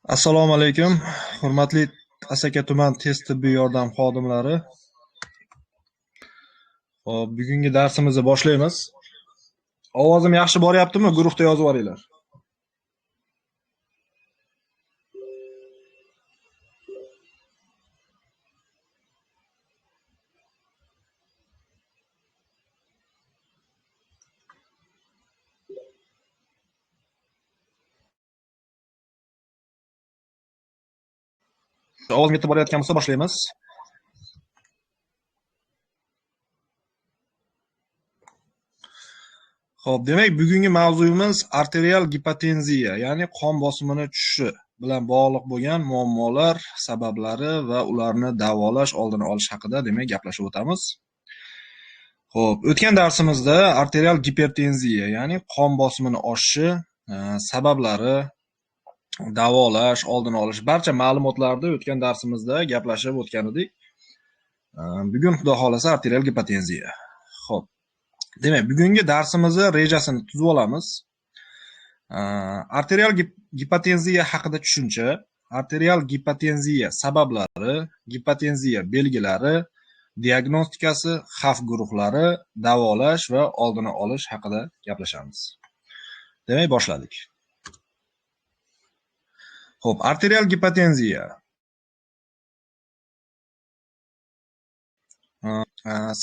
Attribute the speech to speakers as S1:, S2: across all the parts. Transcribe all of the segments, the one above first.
S1: Assalomu alaykum, hurmatli Asaka tuman tez tibbiy yordam xodimlari. Hop, bugungi darsimizni boshlaymiz. Ovozim yaxshi boryaptimi? Guruhda yozib yuboringlar. Ovozim yetib borayotgan bo'lsa boshlaymiz. Xo'p, demak, bugungi mavzuyimiz arterial gipotenziya, ya'ni qon bosimini tushishi bilan bog'liq bo'lgan muammolar, sabablari va ularni davolash, oldini olish haqida demak gaplashib o'tamiz. Xo'p, o'tgan darsimizda arterial gipertenziya, ya'ni qon bosimini oshishi, sabablari, davolash, oldini olish barcha ma'lumotlarni o'tgan darsimizda gaplashib o'tgan edik. Bugun xudo xolasa arterial gipotenziya. Xo'p. Demak, bugungi darsimizni rejasini tuzib olamiz. Arterial gipotenziya haqida tushuncha, arterial gipotenziya sabablari, gipotenziya belgilari, diagnostikasi, xavf guruhlari, davolash va oldini olish haqida gaplashamiz. Demak, boshladik. Xo'p, arterial gipotenziya.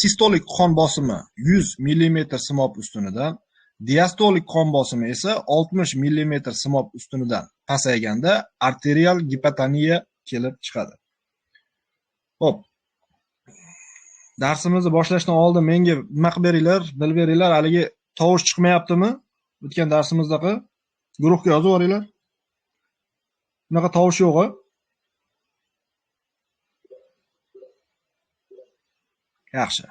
S1: Sistolik qon bosimi 100 mm simob ustunidan, diastolik qon bosimi esa 60 mm simob ustunidan pasayganda arterial gipotoniya kelib chiqadi. Xo'p. Darsimizni boshlashdan oldin menga nima qilib beringlar, bilib beringlar, haligi tovush chiqmayaptimi? O'tgan darsimizdaqa guruhga yozib yuboringlar. Bunaqa tovush yo'q-a? Yaxshi.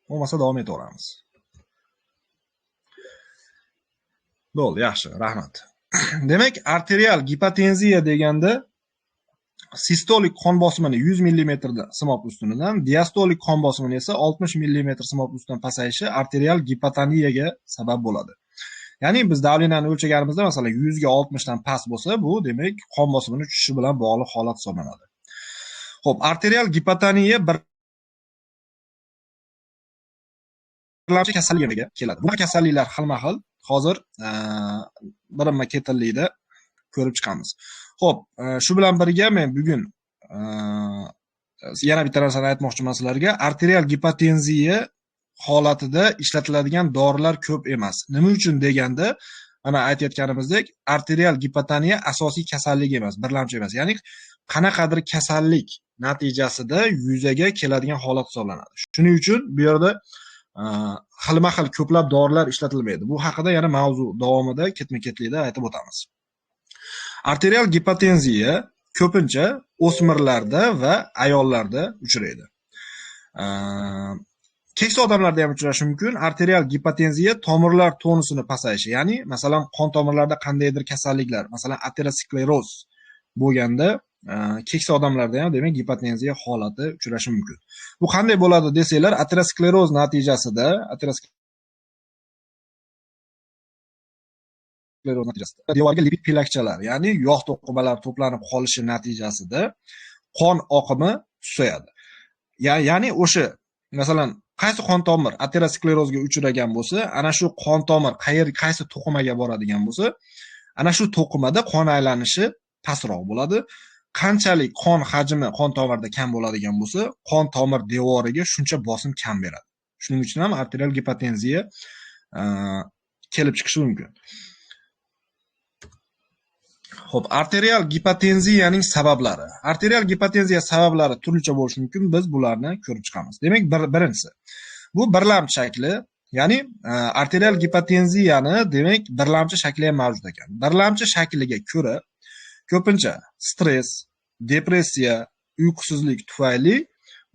S1: Bo'lmasa davom etaveramiz. Bo'ldi, yaxshi, rahmat. Demak, arterial gipotenziya deganda sistolik qon bosimini 100 mm simob ustunidan, diastolik qon bosimini esa 60 mm simob ustidan pasayishi arterial gipotoniyaga sabab bo'ladi. Ya'ni biz davleniyani o'lchaganimizda, masalan, 100 ga 60 dan past bo'lsa, bu demak qon bosimini tushishi bilan bog'liq holat hisoblanadi. Xo'p, arterial gipotoniya birlamchi kasalligiga keladi. Bu kasalliklar xilma-xil. Hozir birinma-ketinlikda ko'rib chiqamiz. Xo'p, shu bilan birga men bugun yana bitta narsani aytmoqchiman sizlarga. Arterial gipotenziya holatida ishlatiladigan dorilar ko'p emas. Nima uchun deganda, mana aytayotganimizdek, arterial gipotoniya asosiy kasallik emas, birlamchi emas. Ya'ni qanaqadir kasallik natijasida yuzaga keladigan holat hisoblanadi. Shuning uchun bu yerda xilma-xil ko'plab dorilar ishlatilmaydi. Bu haqida yana mavzu davomida ketma-ketlikda aytib o'tamiz. Arterial gipotenziya ko'pincha o'smirlarda va ayollarda uchraydi. Keksa odamlarda ham uchrashi mumkin. Arterial gipotenziya tomirlar tonusini pasayishi, ya'ni masalan qon tomirlarida qandaydir kasalliklar, masalan ateroskleroz bo'lganda keksa odamlarda ham demak gipotenziya holati uchrashi mumkin. Bu qanday bo'ladi desanglar, ateroskleroz natijasida devorga lipid pelakchalar, ya'ni yog' to'qimalari to'planib qolishi natijasida qon oqimi susayadi. Ya'ni o'sha masalan qaysi qon tomir aterosklerozga uchragan bo'lsa, ana shu qon tomir qaysi to'qimaga boradigan bo'lsa, ana shu to'qimada qon aylanishi pastroq bo'ladi. Qanchalik qon hajmi qon tomirda kam bo'ladigan bo'lsa, qon tomir devoriga shuncha bosim kam beradi. Shuning uchun ham arterial gipotenziya kelib chiqishi mumkin. Xo'p, arterial gipotenziyaning sabablari. Arterial gipotenziya sabablari turlicha bo'lishi mumkin. Biz bularni ko'rib chiqamiz. Demak, birinchisi, bu birlamchi shakli, ya'ni arterial gipotenziyani demak birlamchi shakli ham mavjud ekan. Birlamchi shakliga ko'ra ko'pincha stress, depressiya, uyqusizlik tufayli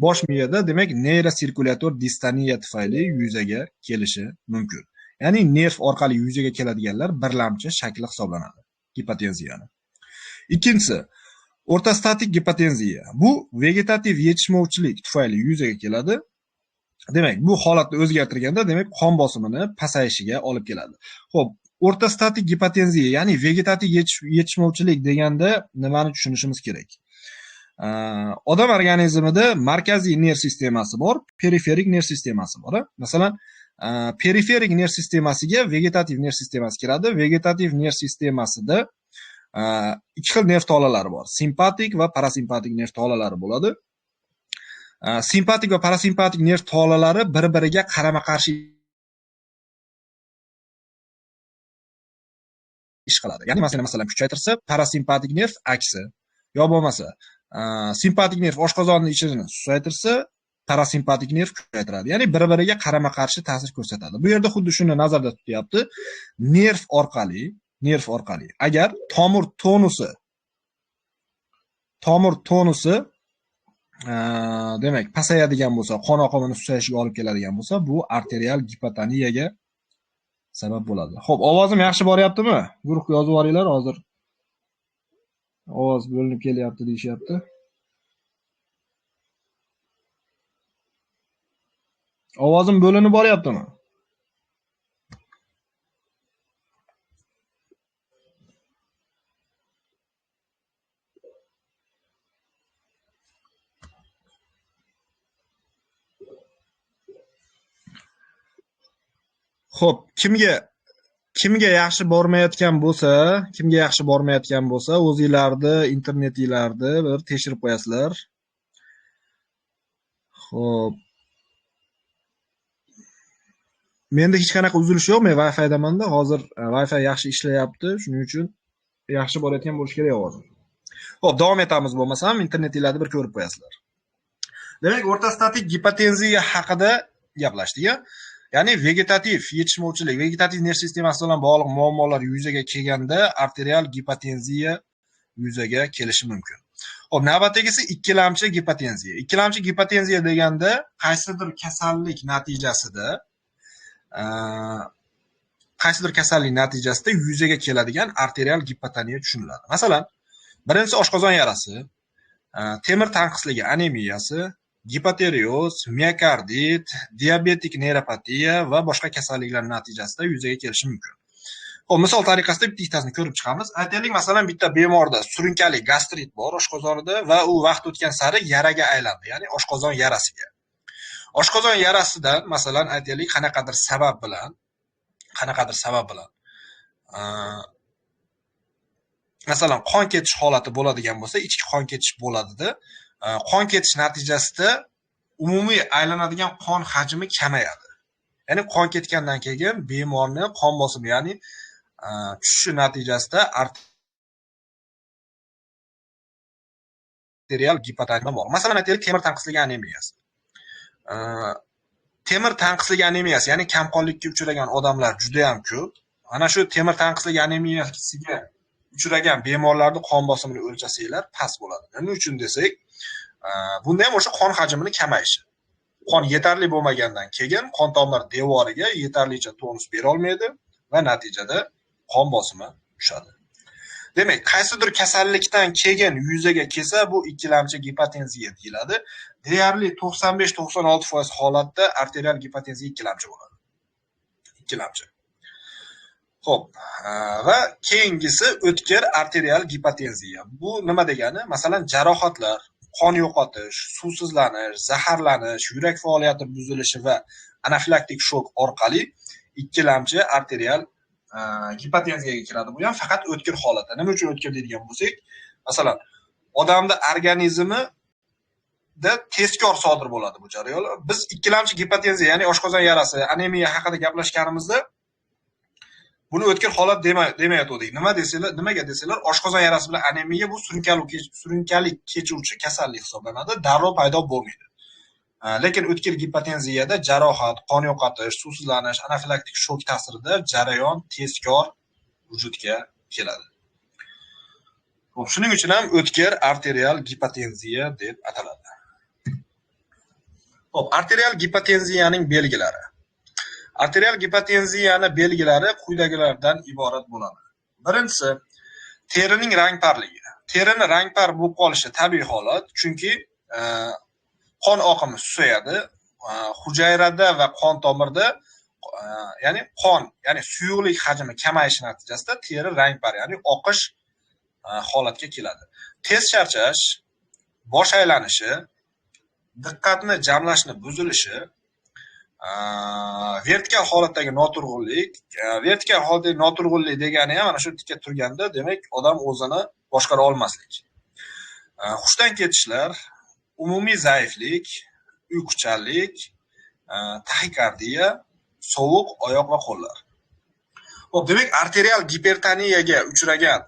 S1: bosh miyada demak neyrosirkulyator distoniya tufayli yuzaga kelishi mumkin. Ya'ni nerv orqali yuzaga keladiganlar birlamchi shakli hisoblanadi gipotenziyani. Ikkinchisi, ortostatik gipotenziya. Bu vegetativ yetishmovchilik tufayli yuzaga keladi. Demak, bu holatni o'zgartirganda demak qon bosimini pasayishiga olib keladi. Xo'p, o'rta statik gipotenziya, ya'ni vegetativ yetishmovchilik deganda nimani tushunishimiz kerak? Odam organizmida markaziy nerv sistemasi bor, periferik nerv sistemasi bor. Masalan, periferik nerv sistemasiga vegetativ nerv sistemasi kiradi. Vegetativ nerv sistemasida ikki xil nerv tolalari bor. Simpatik va parasimpatik nerv tolalari bo'ladi. Simpatik va parasimpatik nerv tolalari bir-biriga qarama-qarshi ish qiladi. Ya'ni masalan kuchaytirsa, parasimpatik nerv aksi yo bo'lmasa simpatik nerv oshqozonni ichini susaytirsa, parasimpatik nerv kuchaytiradi. Ya'ni bir-biriga qarama-qarshi ta'sir ko'rsatadi. Bu yerda xuddi shuni nazarda tutyapti. Nerv orqali agar tomir tonusi demak pasayadigan bo'lsa, qon oqimini susayishiga olib keladigan bo'lsa, bu arterial gipotoniyaga sabab bo'ladi. Xo'p, ovozim yaxshi boryaptimi? Guruhga yozib yuboringlar, hozir ovoz bo'linib kelyapti deyishyapti. Ovozim bo'linib boryaptimi? Xo'p, kimga yaxshi bormayotgan bo'lsa, o'zingizlarni internetingizlarni bir tekshirib qo'yasizlar. Xo'p. Menda hech qanaqa uzilish yo'q, men Wi-Fi damanda. Hozir Wi-Fi yaxshi ishlayapti, shuning uchun yaxshi borayotgan bo'lishi kerak ovozim. Xo'p, davom etamiz bo'lmasam, internetingizlarni bir ko'rib qo'yasizlar. Demak, o'rta statik gipotenziya haqida gaplashdik. Ya'ni vegetativ yetishmovchilik, vegetativ nerv sistemasi bilan bog'liq muammolar yuzaga kelganda arterial gipotenziya yuzaga kelishi mumkin. Xo'p, navbatdagisi ikkilamchi gipotenziya. Ikkilamchi gipotenziya deganda qaysidir kasallik natijasida yuzaga keladigan arterial gipotoniya tushuniladi. Masalan, birinchisi oshqozon yarasi, temir tanqisligi anemiyasi, gipotireoz, miokardit, diabetik neyropatiya va boshqa kasalliklar natijasida yuzaga kelishi mumkin. Xo'p, misol tariqasida bittasini ko'rib chiqamiz. Aytaylik, masalan, bitta bemorda surunkali gastrit bor oshqozonida va u vaqt o'tgan sari yaraga aylandi, ya'ni oshqozon yarasiga. Oshqozon yarasidan masalan aytaylik qanaqadir sabab bilan masalan qon ketish holati bo'ladigan bo'lsa, ichki qon ketish bo'ladida, qon ketish natijasida umumiy aylanadigan qon hajmi kamayadi. Ya'ni qon ketgandan keyin bemorni qon bosimi, ya'ni tushishi natijasida arterial gipotoniya bor. Masalan aytaylik temir tanqisligi anemiyasi. Temir tanqisligi anemiyasi, ya'ni kamqonlikka uchragan odamlar juda ham ko'p. Ana shu temir tanqisligi anemiyasiga uchragan bemorlarning qon bosimini o'lchasanglar past bo'ladi. Nima uchun desak, bunda ham o'sha qon hajmining kamayishi. Qon yetarli bo'lmagandan keyin qon tomir devoriga yetarlicha tonus bera olmaydi va natijada qon bosimi tushadi. Demak, qaysidir kasallikdan keyin yuzaga kelsa, bu ikkilamchi gipotenziya deyiladi. Deyarli 95-96% holatda arterial gipotenziya ikkilamchi bo'ladi. Ikkilamchi. Xo'p, va keyingisi o'tkir arterial gipotenziya. Bu nima degani? Masalan, jarohatlar, qon yo'qotish, suvsizlanish, zaharlanish, yurak faoliyati buzilishi va anafilaktik shok orqali ikkilamchi arterial gipotenziyaga kiradi. Bu ham faqat o'tkir holatda. Nima uchun o'tkir deydigan bo'lsak, masalan, odamda organizmida tezkor sodir bo'ladi bu jarayon. Biz ikkilamchi gipotenziya, ya'ni oshqozon yarasi, anemiya haqida gaplashganimizda buni o'tkir holat demayotgandik. Nimaga desalar, oshqozon yarasi bilan anemiya bu surunkali kechuvchi kasallik hisoblanadi, darrov paydo bo'lmaydi. Lekin o'tkir gipotenziyada jarohat, qon yo'qotish, suvsizlanish, anafilaktik shok ta'sirida jarayon tezkor vujudga keladi. Xo'p, shuning uchun ham o'tkir arterial gipotenziya deb ataladi. Xo'p, arterial gipotenziyaning belgilari. Arterial gipotenziyaning belgilari quyidagilardan iborat bo'ladi. Birinchisi, terining rangparligi. Terini rangpar bo'lib qolishi tabiiy holat, chunki qon oqimi susayadi. Hujayrada va qon tomirda ya'ni qon, ya'ni suyuqlik hajmi kamayishi natijasida teri rangpar, ya'ni oqish holatga keladi. Tez charchash, bosh aylanishi, diqqatni jamlashni buzilishi, vertikal holatdagi noturg'unlik. Vertikal holatdagi noturg'unlik degani ham mana shu tikka turganda, demak, odam o'zini boshqara olmaslik. Hushdan ketishlar, umumiy zaiflik, uyquchanlik, taxikardiya, sovuq oyoq va qo'llar. Xo'p, demak, arterial gipertoniyaga uchragan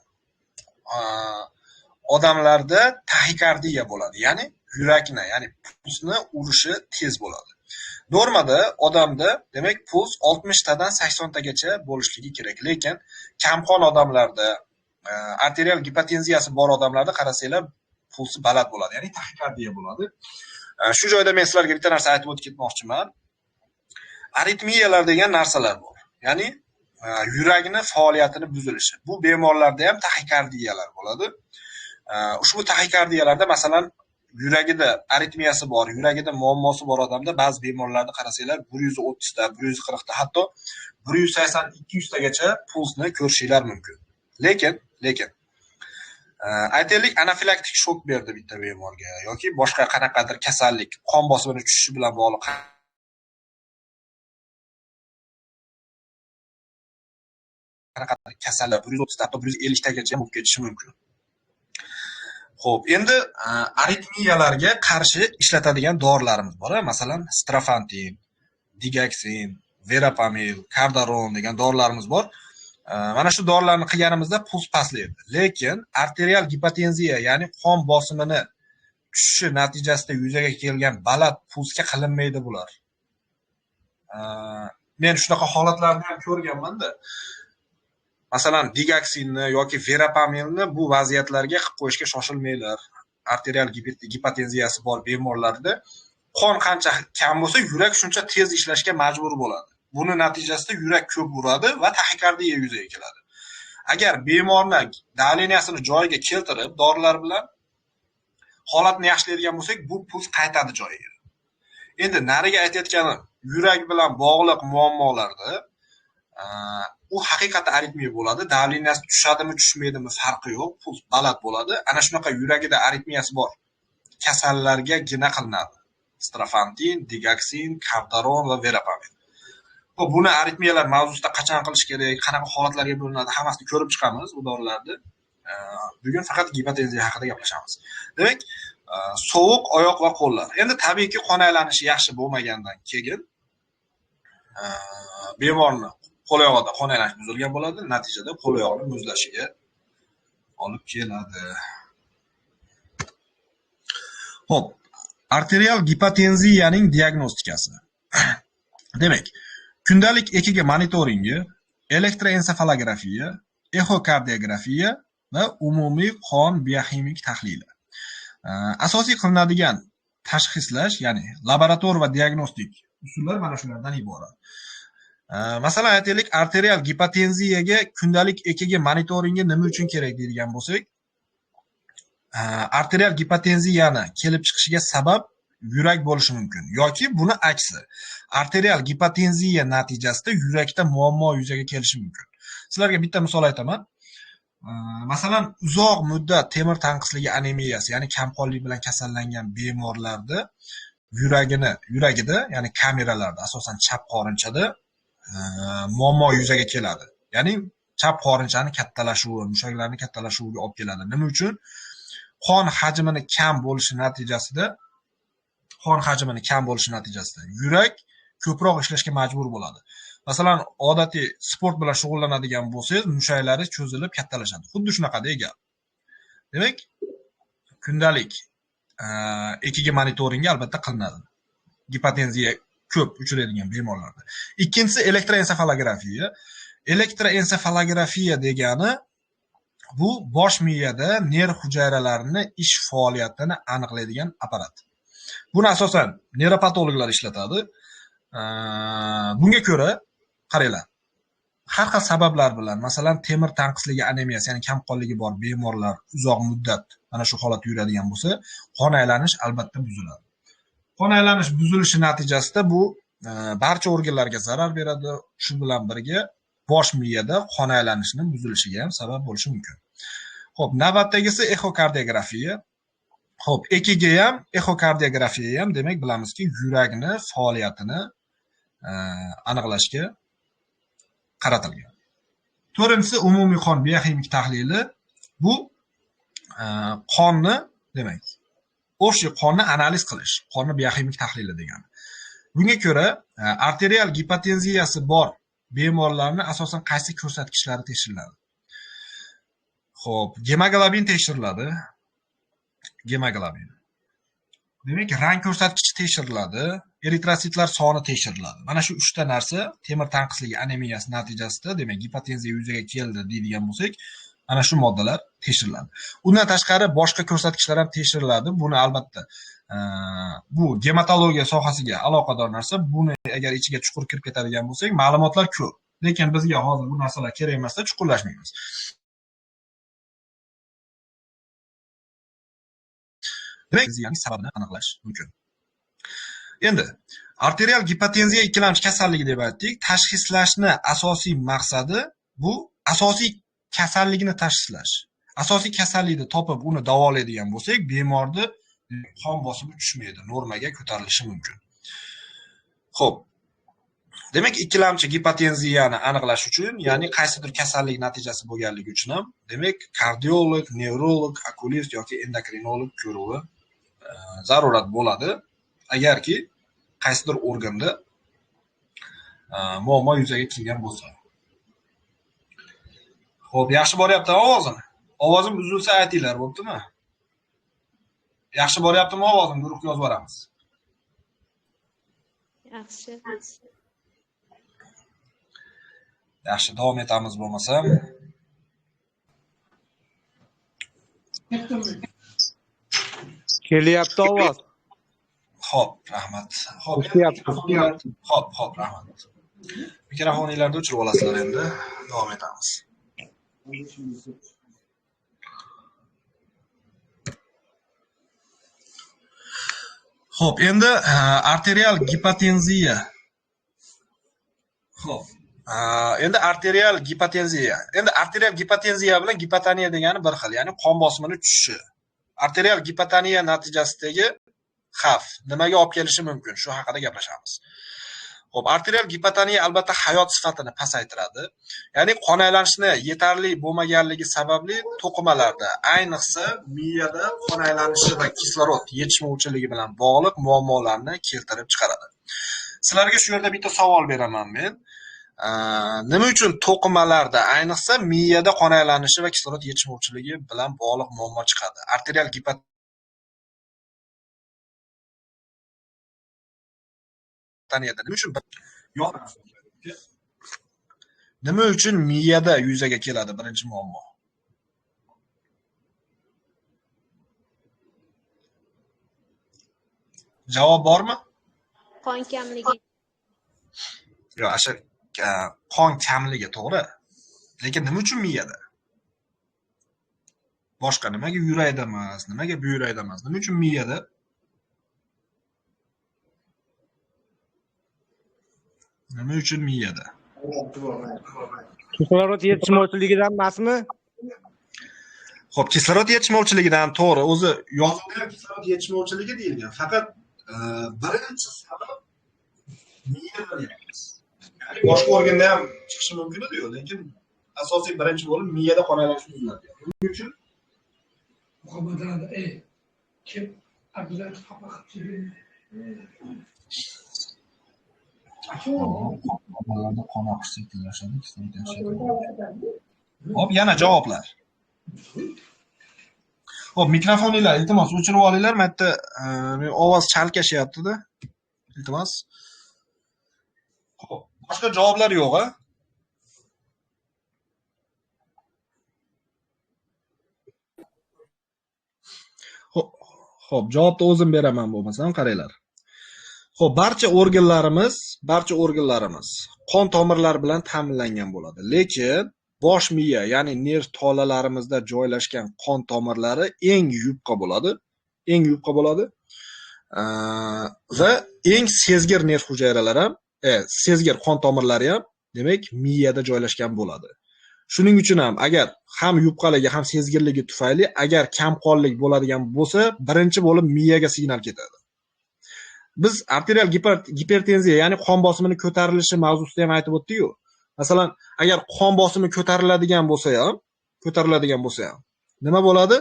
S1: odamlarda taxikardiya bo'ladi, ya'ni yurakni, ya'ni pulsni urishi tez bo'ladi. Normada odamda demak puls 60 tadan 80 tagacha bo'lishligi kerak, lekin kamqon odamlarda, arterial gipotenziyasi bor odamlarda qarasanglar pulsi baland bo'ladi, ya'ni taxikardiya bo'ladi. Shu joyda men sizlarga bitta narsa aytib o'tib ketmoqchiman. Aritmiyalar degan narsalar bor. Ya'ni yurakni faoliyatini buzilishi. Bu bemorlarda ham taxikardiyalar bo'ladi. Ushbu taxikardiyalarda masalan yuragida aritmiyasi bor, yuragida muammosi bor odamda ba'zi bemorlarda qarasanglar 130 ta, 140 ta, hatto 180-200 tagacha pulsni ko'rishinglar mumkin. Lekin aytaylik, anafilaktik shok berdi bitta bemorga yoki boshqa qanaqadir kasallik, qon bosimini tushishi bilan bog'liq qanaqadir kasallik 130 ta, 150 tagacha bo'lib ketishi mumkin. Xo'p, endi aritmiyalarga qarshi ishlatadigan dorilarimiz bor. Masalan, strafantin, digaksin, verapamil, kardaron degan dorilarimiz bor. Mana shu dorilarni qilganimizda puls pastlaydi. Lekin arterial gipotenziya, ya'ni qon bosimini tushishi natijasida yuzaga kelgan baland pulsga qilinmaydi bular. Men shunaqa holatlarni ham ko'rganman-da. Masalan, digaksinni yoki verapamilni bu vaziyatlarga qilib qo'yishga shoshilmanglar. Arterial gipotenziyasi bor bemorlarda qon qancha kam bo'lsa, yurak shuncha tez ishlashga majbur bo'ladi. Buni natijasida yurak ko'p uradi va taxikardiya yuzaga keladi. Agar bemorni davleniyasini joyiga keltirib, dorilar bilan holatni yaxshilaydigan bo'lsak, bu puls qaytadi joyiga. Endi nariga aytayotganim, yurak bilan bog'liq muammolarda u haqiqatan aritmiya bo'ladi. Davleniyasi tushadimi, tushmaydimi farqi yo'q. Puls baland bo'ladi. Ana shunaqa yuragida aritmiyasi bor kasallarga gina qilinadi. Strafantin, digaksin, kardaron va verapamil. Xo'p, buni aritmiyalar mavzusida qachon qilish kerak, qanaqa holatlarga bo'linadi, hammasini ko'rib chiqamiz bu dorilarni. Bugun faqat gipotenziya haqida gaplashamiz. Demak, sovuq oyoq va qo'llar. Endi tabiiyki qon aylanishi yaxshi bo'lmagandan keyin bemorni qo'l oyog'ida qon aylanish buzilgan bo'ladi, natijada qo'l oyoqni muzlashiga olib keladi. Xo'p, arterial gipotenziyaning diagnostikasi. Demak, kundalik EKG monitoringi, elektroensefalografiya, ekokardiografiya va umumiy qon bioximik tahlili. Asosiy qilinadigan tashxislash, ya'ni laborator va diagnostik usullar mana shulardan iborat. Masalan, aytaylik, arterial gipotenziyaga kundalik EKG monitoringi nima uchun kerak deydigan bo'lsak, arterial gipotenziyani kelib chiqishiga sabab yurak bo'lishi mumkin yoki buni aksi. Arterial gipotenziya natijasida yurakda muammo yuzaga kelishi mumkin. Sizlarga bitta misol aytaman. Masalan, uzoq muddat temir tanqisligi anemiyasi, ya'ni kamqonlik bilan kasallangan bemorlarda yuragida, ya'ni kameralarda, asosan chap qorinchada muammo yuzaga keladi. Ya'ni chap qorinchani kattalashuvi, mushaklarni kattalashuviga olib keladi. Nima uchun? Qon hajmini kam bo'lishi natijasida yurak ko'proq ishlashga majbur bo'ladi. Masalan, odatiy sport bilan shug'ullanadigan bo'lsangiz, mushaklaringiz cho'zilib kattalashadi. Xuddi shunaqada ekan. Demak, kundalik EKG monitoringi albatta qilinadi. Gipotenziya ko'p uchraydigan bemorlarda. Ikkinchisi elektroensefalografiya. Elektroensefalografiya degani bu bosh miyada nerv hujayralarini ish faoliyatini aniqlaydigan apparat. Buni asosan neyropatologlar ishlatadi. Bunga ko'ra, qaranglar, har xil sabablar bilan, masalan, temir tanqisligi anemiyasi, ya'ni kamqonligi bor bemorlar uzoq muddat mana shu holatda yuradigan bo'lsa, qon aylanish albatta buziladi. Qon aylanish buzilishi natijasida bu barcha organlarga zarar beradi. Shu bilan birga bosh miyada qon aylanishining buzilishiga ham sabab bo'lishi mumkin. Xo'p, navbatdagisi ekokardiografiya. Xo'p, EKG ham, ekokardiografiya ham demak bilamizki, yurakni faoliyatini aniqlashga qaratilgan. To'rtinchisi umumiy qon bioximik tahlili. Bu qonni demak, o'sha qonni analiz qilish, qonni bioximik tahlili degani. Bunga ko'ra, arterial gipotenziyasi bor bemorlarning asosan qaysi ko'rsatkichlari tekshiriladi? Xo'p, gemoglobin tekshiriladi. Gemoglobin. Demak, rang ko'rsatkichi tekshiriladi, eritrositlar soni tekshiriladi. Mana shu 3 ta narsa temir tanqisligi anemiyasi natijasida, demak, gipotenziya yuzaga keldi deydigan bo'lsak, ana shu moddalar tekshiriladi. Undan tashqari boshqa ko'rsatkichlar ham tekshiriladi. Buni albatta bu gematologiya sohasiga aloqador narsa. Buni agar ichiga chuqur kirib ketadigan bo'lsak, ma'lumotlar ko'p. Lekin bizga hozir bu narsalar kerak emasda chuqurlashmaymiz. Demak, yani sababini aniqlash mumkin. Endi arterial gipotenziya ikkilamchi kasalligi deb aytdik. Tashxislashni asosiy maqsadi bu asosiy kasalligini tashxislash. Asosiy kasallikni topib, uni davolaydigan bo'lsak, bemorni qon bosimi tushmaydi, normaga ko'tarilishi mumkin. Xo'p. Demak, ikkilamchi gipotenziyani aniqlash uchun, ya'ni qaysidir kasallik natijasi bo'lganligi uchun ham, demak, kardiolog, nevrolog, okulist yoki endokrinolog ko'ruvi zarurat bo'ladi, agarki qaysidir organda muammo yuzaga kelgan bo'lsa. Xo'p, yaxshi boryapti ovozim. Ovozim buzilsa aytinglar, bo'ptimi? Yaxshi boryaptimi ovozim? Guruhga yozib boramiz.
S2: Yaxshi.
S1: Yaxshi, davom etamiz bo'lmasam.
S3: Kelyapti ovoz.
S1: Xo'p, rahmat. Xo'p, xo'p, rahmat. Mikrofonlarni o'chirib olasizlar endi. Davom etamiz. Xo'p, endi arterial gipotenziya. Xo'p. Endi arterial gipotenziya. Endi arterial gipotenziya bilan gipotoniya degani bir xil, ya'ni qon bosimini tushishi. Arterial gipotoniya natijasidagi xavf nimaga olib kelishi mumkin? Shu haqida gaplashamiz. Xo'p, arterial gipotoniya albatta hayot sifatini pasaytiradi. Ya'ni qon aylanishini yetarli bo'lmaganligi sababli to'qimalarda, ayniqsa miyada qon aylanishi va kislorod yetishmovchiligi bilan bog'liq muammolarni keltirib chiqaradi. Sizlarga shu yerda bitta savol beraman men. Nima uchun to'qimalarda, ayniqsa miyada qon aylanishi va kislorod yetishmovchiligi bilan bog'liq muammo chiqadi? Arterial gipotoniyada nima uchun nima uchun miyada yuzaga keladi birinchi muammo? Javob bormi?
S2: Qon kamligi.
S1: Yo'q, asha qon kamligi to'g'ri. Lekin nima uchun miyada? Boshqa nimaga yurakda emas, nimaga buyrakda emas? Nima uchun miyada? Nima uchun miyada?
S3: Kislorod yetishmovchiligidan emasmi?
S1: Xo'p, kislorod yetishmovchiligidan to'g'ri, o'zi yozuvda ham kislorod yetishmovchiligi deyilgan. Faqat birinchi sabab miyadan emas. Ya'ni boshqa organda ham chiqishi mumkin edi, lekin asosiy birinchi bo'lib miyada qon aylanishi buziladi. Buning uchun
S4: kim Abdulaziz
S1: Qonlarda qon oqishi sekinlashadi, kislorod yetishadi. Hop, yana javoblar. Hop, mikrofoninglar iltimos o'chirib olinglar. Bu yerda ovoz chalkashyapti-da. Iltimos. Hop, boshqa javoblar yo'q-a? Xo'p, javobni o'zim beraman bo'lmasam, qaranglar. Xo'p, barcha organlarimiz qon tomirlari bilan ta'minlangan bo'ladi. Lekin bosh miya, ya'ni nerv tolalalarimizda joylashgan qon tomirlari eng yupqa bo'ladi. Va eng sezgir nerv hujayralari ham, sezgir qon tomirlari ham demak miyada joylashgan bo'ladi. Shuning uchun ham agar ham yupqaligi ham sezgirligi tufayli agar kamqonlik bo'ladigan bo'lsa, birinchi bo'lib miyaga signal ketadi. Biz arterial gipertenziya, ya'ni qon bosimini ko'tarilishi mavzusida ham aytib o'tdik-ku. Masalan, agar qon bosimi ko'tariladigan bo'lsa ham nima bo'ladi?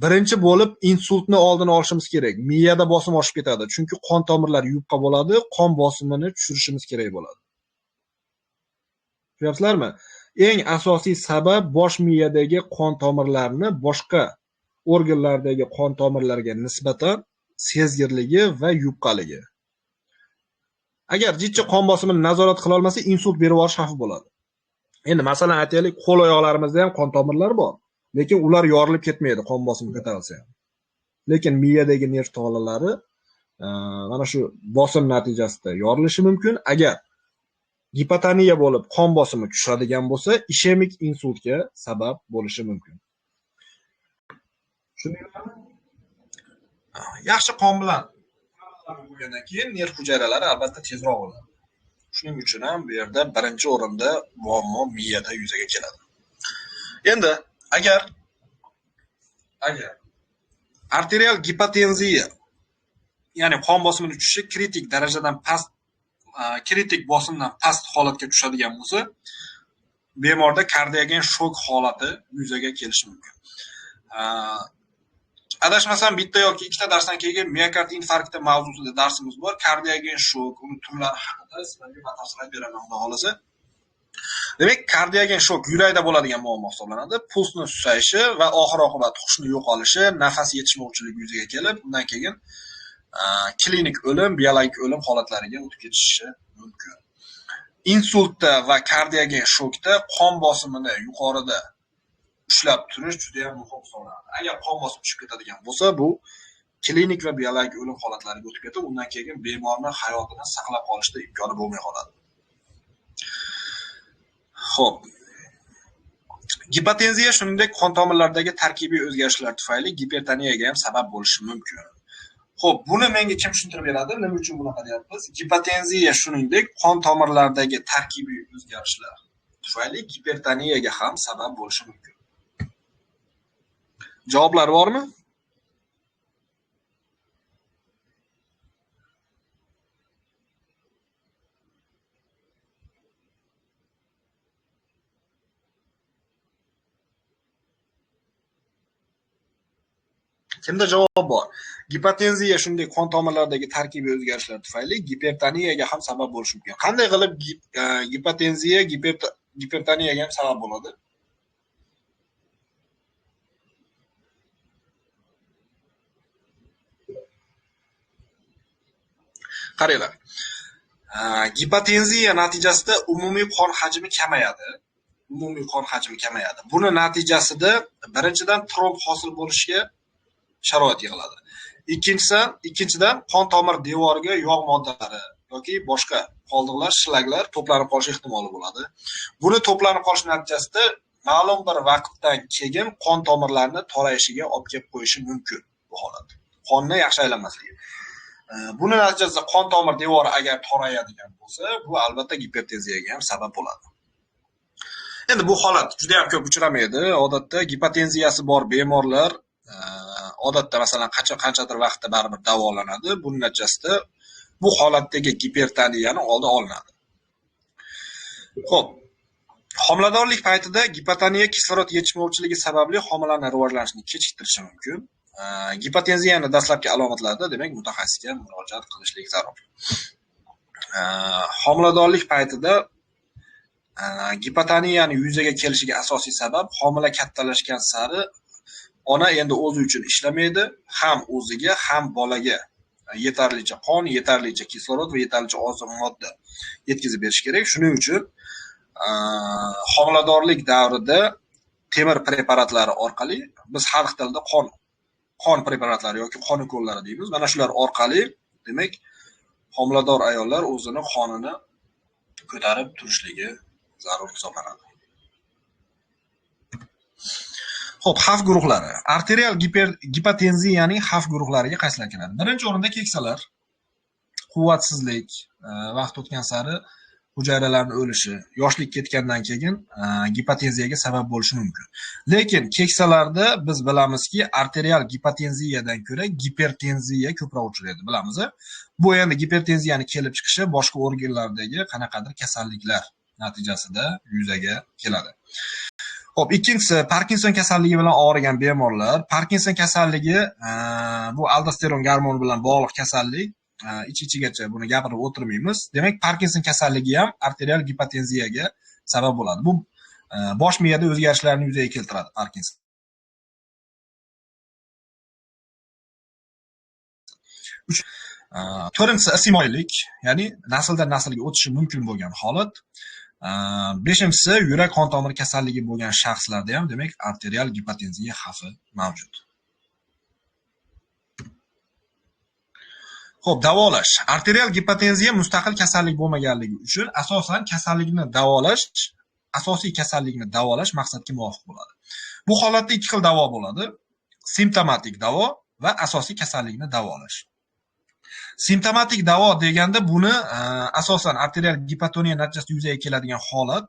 S1: Birinchi bo'lib insultni oldini olishimiz kerak. Miyada bosim oshib ketadi. Chunki qon tomirlari yupqa bo'ladi, qon bosimini tushirishimiz kerak bo'ladi. Tushunyapsizlarmi? Eng asosiy sabab bosh miyadagi qon tomirlarini boshqa organlardagi qon tomirlarga nisbatan sezgirligi va yupqaligi. Agar jiddiy qon bosimini nazorat qila olmasa, insult berib olish xavfi bo'ladi. Endi masalan aytaylik, qo'l oyoqlarimizda ham qon tomirlari bor, lekin ular yorilib ketmaydi qon bosimi ko'tarilsa ham. Lekin miyadagi nerv tolalari mana shu bosim natijasida yorilishi mumkin. Agar gipotoniya bo'lib qon bosimi tushadigan bo'lsa, ishemik insultga sabab bo'lishi mumkin. Tushundingizmi? Yaxshi qon bilan bo'lgandan keyin nerv hujayralari albatta tezroq bo'ladi. Shuning uchun ham bu yerda birinchi o'rinda muammo miyada yuzaga keladi. Endi agar arterial gipotenziya, ya'ni qon bosimini tushishi kritik darajadan past, kritik bosimdan past holatga tushadigan bo'lsa, bemorda kardiogen shok holati yuzaga kelishi mumkin. Adashmasam bitta yoki ikkita darsdan keyin miokard infarkti mavzusida darsimiz bor. Kardiogen shok, uni turlari haqida sizlarga batafsil beraman, xudo xolasa. Demak, kardiogen shok yurakda bo'ladigan muammo hisoblanadi. Pulsni susayishi va oxir-oqibat hushni yo'qolishi, nafas yetishmovchiligi yuzaga kelib, undan keyin klinik o'lim, biologik o'lim holatlariga o'tib ketishi mumkin. Insultda va kardiogen shokda qon bosimini yuqorida ushlab turish juda ham muhim hisoblanadi. Agar qon bosimi tushib ketadigan bo'lsa, bu klinik va biologik o'lim holatlariga o'tib ketib, undan keyin bemorning hayotini saqlab qolishda imkoni bo'lmay qoladi. Xo'p. Gipotenziya shuningdek qon tomirlaridagi tarkibiy o'zgarishlar tufayli gipertoniyaga ham sabab bo'lishi mumkin. Xo'p, buni menga kim tushuntirib beradi? Nima uchun bunaqa deyapmiz? Gipotenziya shuningdek qon tomirlaridagi tarkibiy o'zgarishlar tufayli gipertoniyaga ham sabab bo'lishi mumkin. Javoblar bormi? Kimda javob bor? Gipotenziya shunday qon tomirlaridagi tarkibiy o'zgarishlar tufayli gipertoniyaga ham sabab bo'lishi mumkin. Qanday qilib gipotenziya gipertoniyaga ham sabab bo'ladi? Qaranglar. Gipotenziya natijasida umumiy qon hajmi kamayadi. Buni natijasida birinchidan tromb hosil bo'lishiga sharoit yig'iladi. Ikkinchidan qon tomir devoriga yog' moddalari yoki boshqa qoldiqlar, shlaglar to'planib qolish ehtimoli bo'ladi. Buni to'planib qolish natijasida ma'lum bir vaqtdan keyin qon tomirlarini torayishiga olib kelib qo'yishi mumkin bu holat. Qonni yaxshi aylanmasligi. Buni natijasida qon tomir devori agar torayadigan bo'lsa, bu albatta gipertenziyaga ham sabab bo'ladi. Endi bu holat juda ham ko'p uchramaydi. Odatda gipotenziyasi bor bemorlar odatda masalan qanchadir vaqtda baribir davolanadi. Buning natijasida bu holatdagi gipertoniyani oldi olinadi. Xo'p. Homiladorlik paytida gipotoniya kislorod yetishmovchiligi sababli homilaning rivojlanishini kechiktirishi mumkin. Gipotenziyaning dastlabki alomatlarida demak mutaxassisga murojaat qilishlik zarur. Homiladorlik paytida gipotoniyaning yuzaga kelishiga asosiy sabab homila kattalashgan sari ona endi o'zi uchun ishlamaydi, ham o'ziga, ham bolaga yetarlicha qon, yetarlicha kislorod va yetarlicha oziq modda yetkazib berish kerak. Shuning uchun homiladorlik davrida temir preparatlari orqali biz xalq tilida qon preparatlari yoki qon ukollari deymiz. Mana shular orqali demak homilador ayollar o'zini qonini ko'tarib turishligi zarur hisoblanadi. Xo'p, xavf guruhlari. Arterial gipotenziyaning xavf guruhlariga qaysilar kiradi? Birinchi o'rinda keksalar, quvvatsizlik, vaqt o'tgan sari hujayralarning o'lishi, yoshlik ketgandan keyin gipotenziyaga sabab bo'lishi mumkin. Lekin keksalarda biz bilamizki, arterial gipotenziyadan ko'ra gipertenziya ko'proq uchraydi, bilamiz. Bu endi gipertenziyani kelib chiqishi boshqa organlardagi qanaqadir kasalliklar natijasida yuzaga keladi. Xo'p, ikkinchisi Parkinson kasalligi bilan og'rigan bemorlar. Parkinson kasalligi bu aldosteron gormoni bilan bog'liq kasallik. Ich-ichigacha buni gapirib o'tirmaymiz. Demak, Parkinson kasalligi ham arterial gipotenziyaga sabab bo'ladi. Bu bosh miyada o'zgarishlarni yuzaga keltiradi Parkinson. To'rtinchisi isimoylik, ya'ni nasldan naslga o'tishi mumkin bo'lgan holat. Beshinchisi yurak qon tomir kasalligi bo'lgan shaxslarda ham demak arterial gipotenziya xavfi mavjud. Xo'p, davolash. Arterial gipotenziya mustaqil kasallik bo'lmaganligi uchun asosan asosiy kasallikni davolash maqsadga muvofiq bo'ladi. Bu holatda ikki xil davo bo'ladi: simptomatik davo va asosiy kasallikni davolash. Simptomatik davo deganda buni asosan arterial gipotoniya natijasida yuzaga keladigan holat.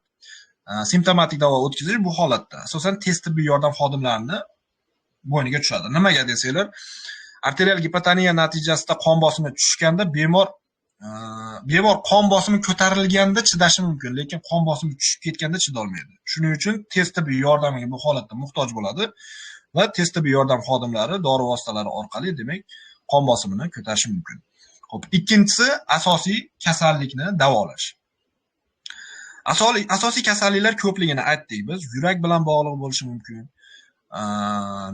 S1: Simptomatik davo o'tkazish bu holatda asosan tez tibbiy yordam xodimlarini bo'yniga tushadi. Nimaga desanglar, arterial gipotoniya natijasida qon bosimi tushganda bemor qon bosimi ko'tarilganda chidashi mumkin, lekin qon bosimi tushib ketganda chidolmaydi. Shuning uchun tez tibbiy yordamga bu holatda muhtoj bo'ladi va tez tibbiy yordam xodimlari dori vositalari orqali demak qon bosimini ko'tarishi mumkin. Xo'p, ikkinchisi asosiy kasallikni davolash. Asosiy kasalliklar ko'pligini aytdik biz. Yurak bilan bog'liq bo'lishi mumkin,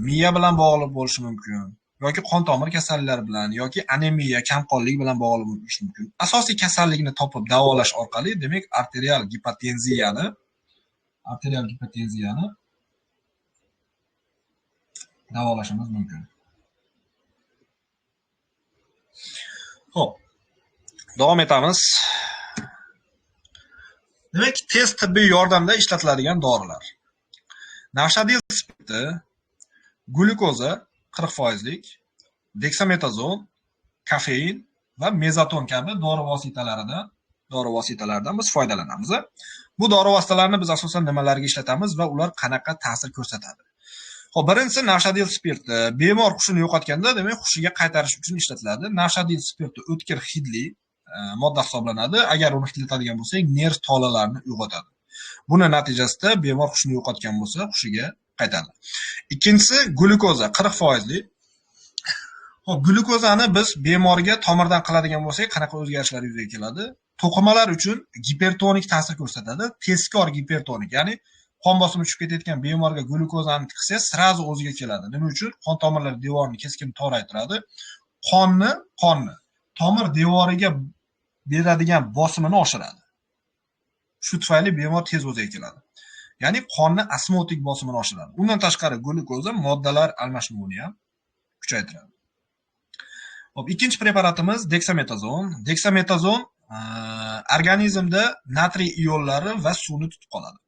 S1: miya bilan bog'liq bo'lishi mumkin, yoki qon tomir kasalliklari bilan yoki anemiya, kamqonlik bilan bog'liq bo'lishi mumkin. Asosiy kasallikni topib davolash orqali demak arterial gipotenziyani davolashimiz mumkin. Xo'p, davom etamiz. Demak, tez tibbiy yordamda ishlatiladigan dorilar. Navshadil spirti, glyukoza 40%lik, deksametazon, kafein va mezaton kabi dori vositalaridan biz foydalanamiz. Bu dori vositalarini biz asosan nimalarga ishlatamiz va ular qanaqa ta'sir ko'rsatadi? Xo'p, birinchisi navshadil spirti. Bemor hushini yo'qotganda, demak, hushiga qaytarish uchun ishlatiladi. Navshadil spirti o'tkir hidli modda hisoblanadi. Agar uni hidlatadigan bo'lsak, nerv tolalarini uyg'otadi. Buni natijasida bemor hushini yo'qotgan bo'lsa, hushiga qaytadi. Ikkinchisi glyukoza 40%lik. Xo'p, glyukozani biz bemorga tomirdan qiladigan bo'lsak, qanaqa o'zgarishlar yuzaga keladi? To'qimalar uchun gipertonik ta'sir ko'rsatadi. Tezkor gipertonik, ya'ni qon bosimi tushib ketayotgan bemorga glyukozani tiqsa, sirazu o'ziga keladi. Nima uchun? Qon tomirlari devorini keskin toraytiradi. Qonni tomir devoriga beradigan bosimini oshiradi. Shu tufayli bemor tez o'ziga keladi. Ya'ni qonni osmotik bosimini oshiradi. Undan tashqari glyukoza moddalar almashinuvini ham kuchaytiradi. Hop, ikkinchi preparatimiz deksametazon. Deksametazon organizmda natriy ionlari va suvni tutib qoladi.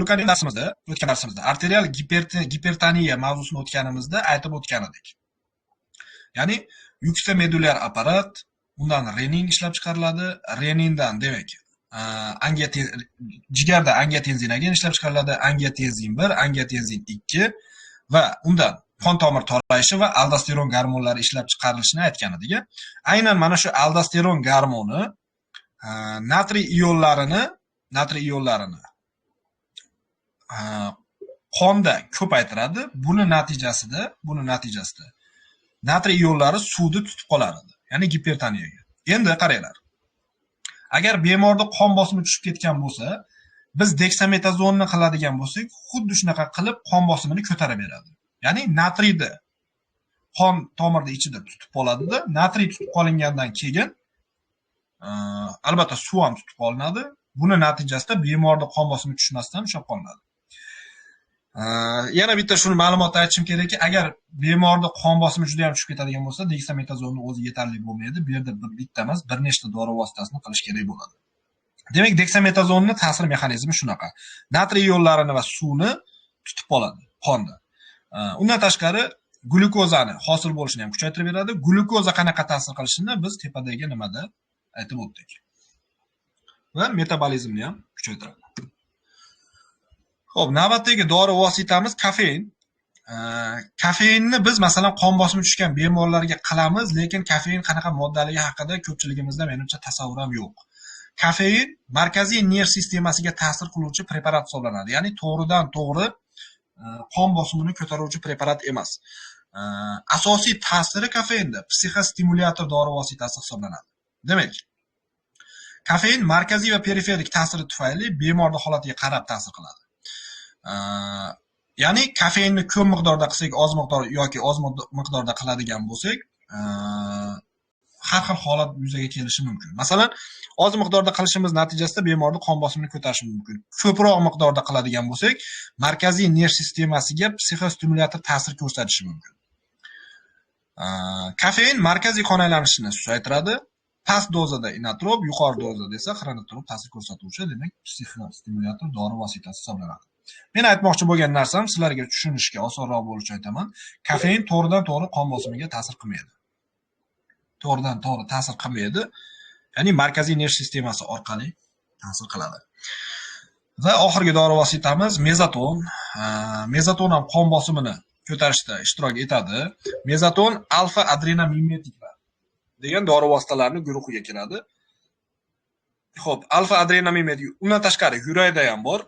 S1: O'tgan darsimizda arterial gipertoniya mavzusini o'tganimizda aytib o'tgan edik. Ya'ni yuksamedulyar apparat, undan renin ishlab chiqariladi. Renindan demak jigarda angiotenzinagen ishlab chiqariladi. Angiotenzin 1, angiotenzin 2 va undan qon tomir torayishi va aldosteron gormonlari ishlab chiqarilishini aytgan edik. Aynan mana shu aldosteron gormoni natriy ionlarini qonda ko'paytiradi. Buni natijasida natriy ionlari suvni tutib qoladi, ya'ni gipertoniyaga. Endi qaranglar. Agar bemorda qon bosimi tushib ketgan bo'lsa, biz deksametazonni qiladigan bo'lsak, xuddi shunaqa qilib qon bosimini ko'tarib beradi. Ya'ni natriyni qon tomirda ichida tutib qoladi-da, natriy tutib qolingandan keyin albatta suv ham tutib qolinadi. Buni natijasida bemorda qon bosimi tushmasdan ushlab qolinadi. Yana bitta shuni ma'lumotni aytishim kerakki, agar bemorda qon bosimi juda ham tushib ketadigan bo'lsa, deksametazonni o'zi yetarli bo'lmaydi. Bu yerda bitta emas, bir nechta dori vositasini qilish kerak bo'ladi. Demak, deksametazonni ta'sir mexanizmi shunaqa. Natriy ionlarini va suvni tutib qoladi qonda. Undan tashqari glyukozani hosil bo'lishini ham kuchaytirib beradi. Glyukoza qanaqa ta'sir qilishini biz tepadagi nimada aytib o'tdik. Va metabolizmni ham kuchaytiradi. Xo'p, navbatdagi dori vositamiz kofein. Kofeinni biz masalan qon bosimi tushgan bemorlarga qilamiz, lekin kofein qanaqa moddaligi haqida ko'pchiligimizda menimcha tasavvur ham yo'q. Kofein markaziy nerv sistemasiga ta'sir qiluvchi preparat hisoblanadi. Ya'ni to'g'ridan to'g'ri qon bosimini ko'taruvchi preparat emas. Asosiy ta'siri kofeinda psixostimulyator dori vositasi hisoblanadi. Demak, kofein markaziy va periferik ta'siri tufayli bemorning holatiga qarab ta'sir qiladi. Ya'ni kofeinni ko'p miqdorda qilsak, oz miqdor yoki oz miqdorda qiladigan bo'lsak, har xil holat yuzaga kelishi mumkin. Masalan, oz miqdorda qilishimiz natijasida bemorning qon bosimini ko'tarishi mumkin. Ko'proq miqdorda qiladigan bo'lsak, markaziy nerv sistemasiga psixostimulyator ta'sir ko'rsatishi mumkin. Kofein markaziy qon aylanishini susaytiradi. Past dozada inotrop, yuqori dozada esa xronotrop ta'sir ko'rsatuvchi, demak, psixostimulyator dori vositasi hisoblanadi. Men aytmoqchi bo'lgan narsam sizlarga tushunishga osonroq bo'lishi aytaman. Kofein to'g'ridan to'g'ri qon bosimiga ta'sir qilmaydi. To'g'ridan to'g'ri ta'sir qilmaydi. Ya'ni markaziy nerv sistemasi orqali ta'sir qiladi. Va oxirgi dori vositamiz mezaton. Mezaton ham qon bosimini ko'tarishda ishtirok etadi. Mezaton alfa adrenamimetiklar degan dori vositalarining guruhiga kiradi. Xo'p, alfa adrenamimetik undan tashqari yurakda ham bor.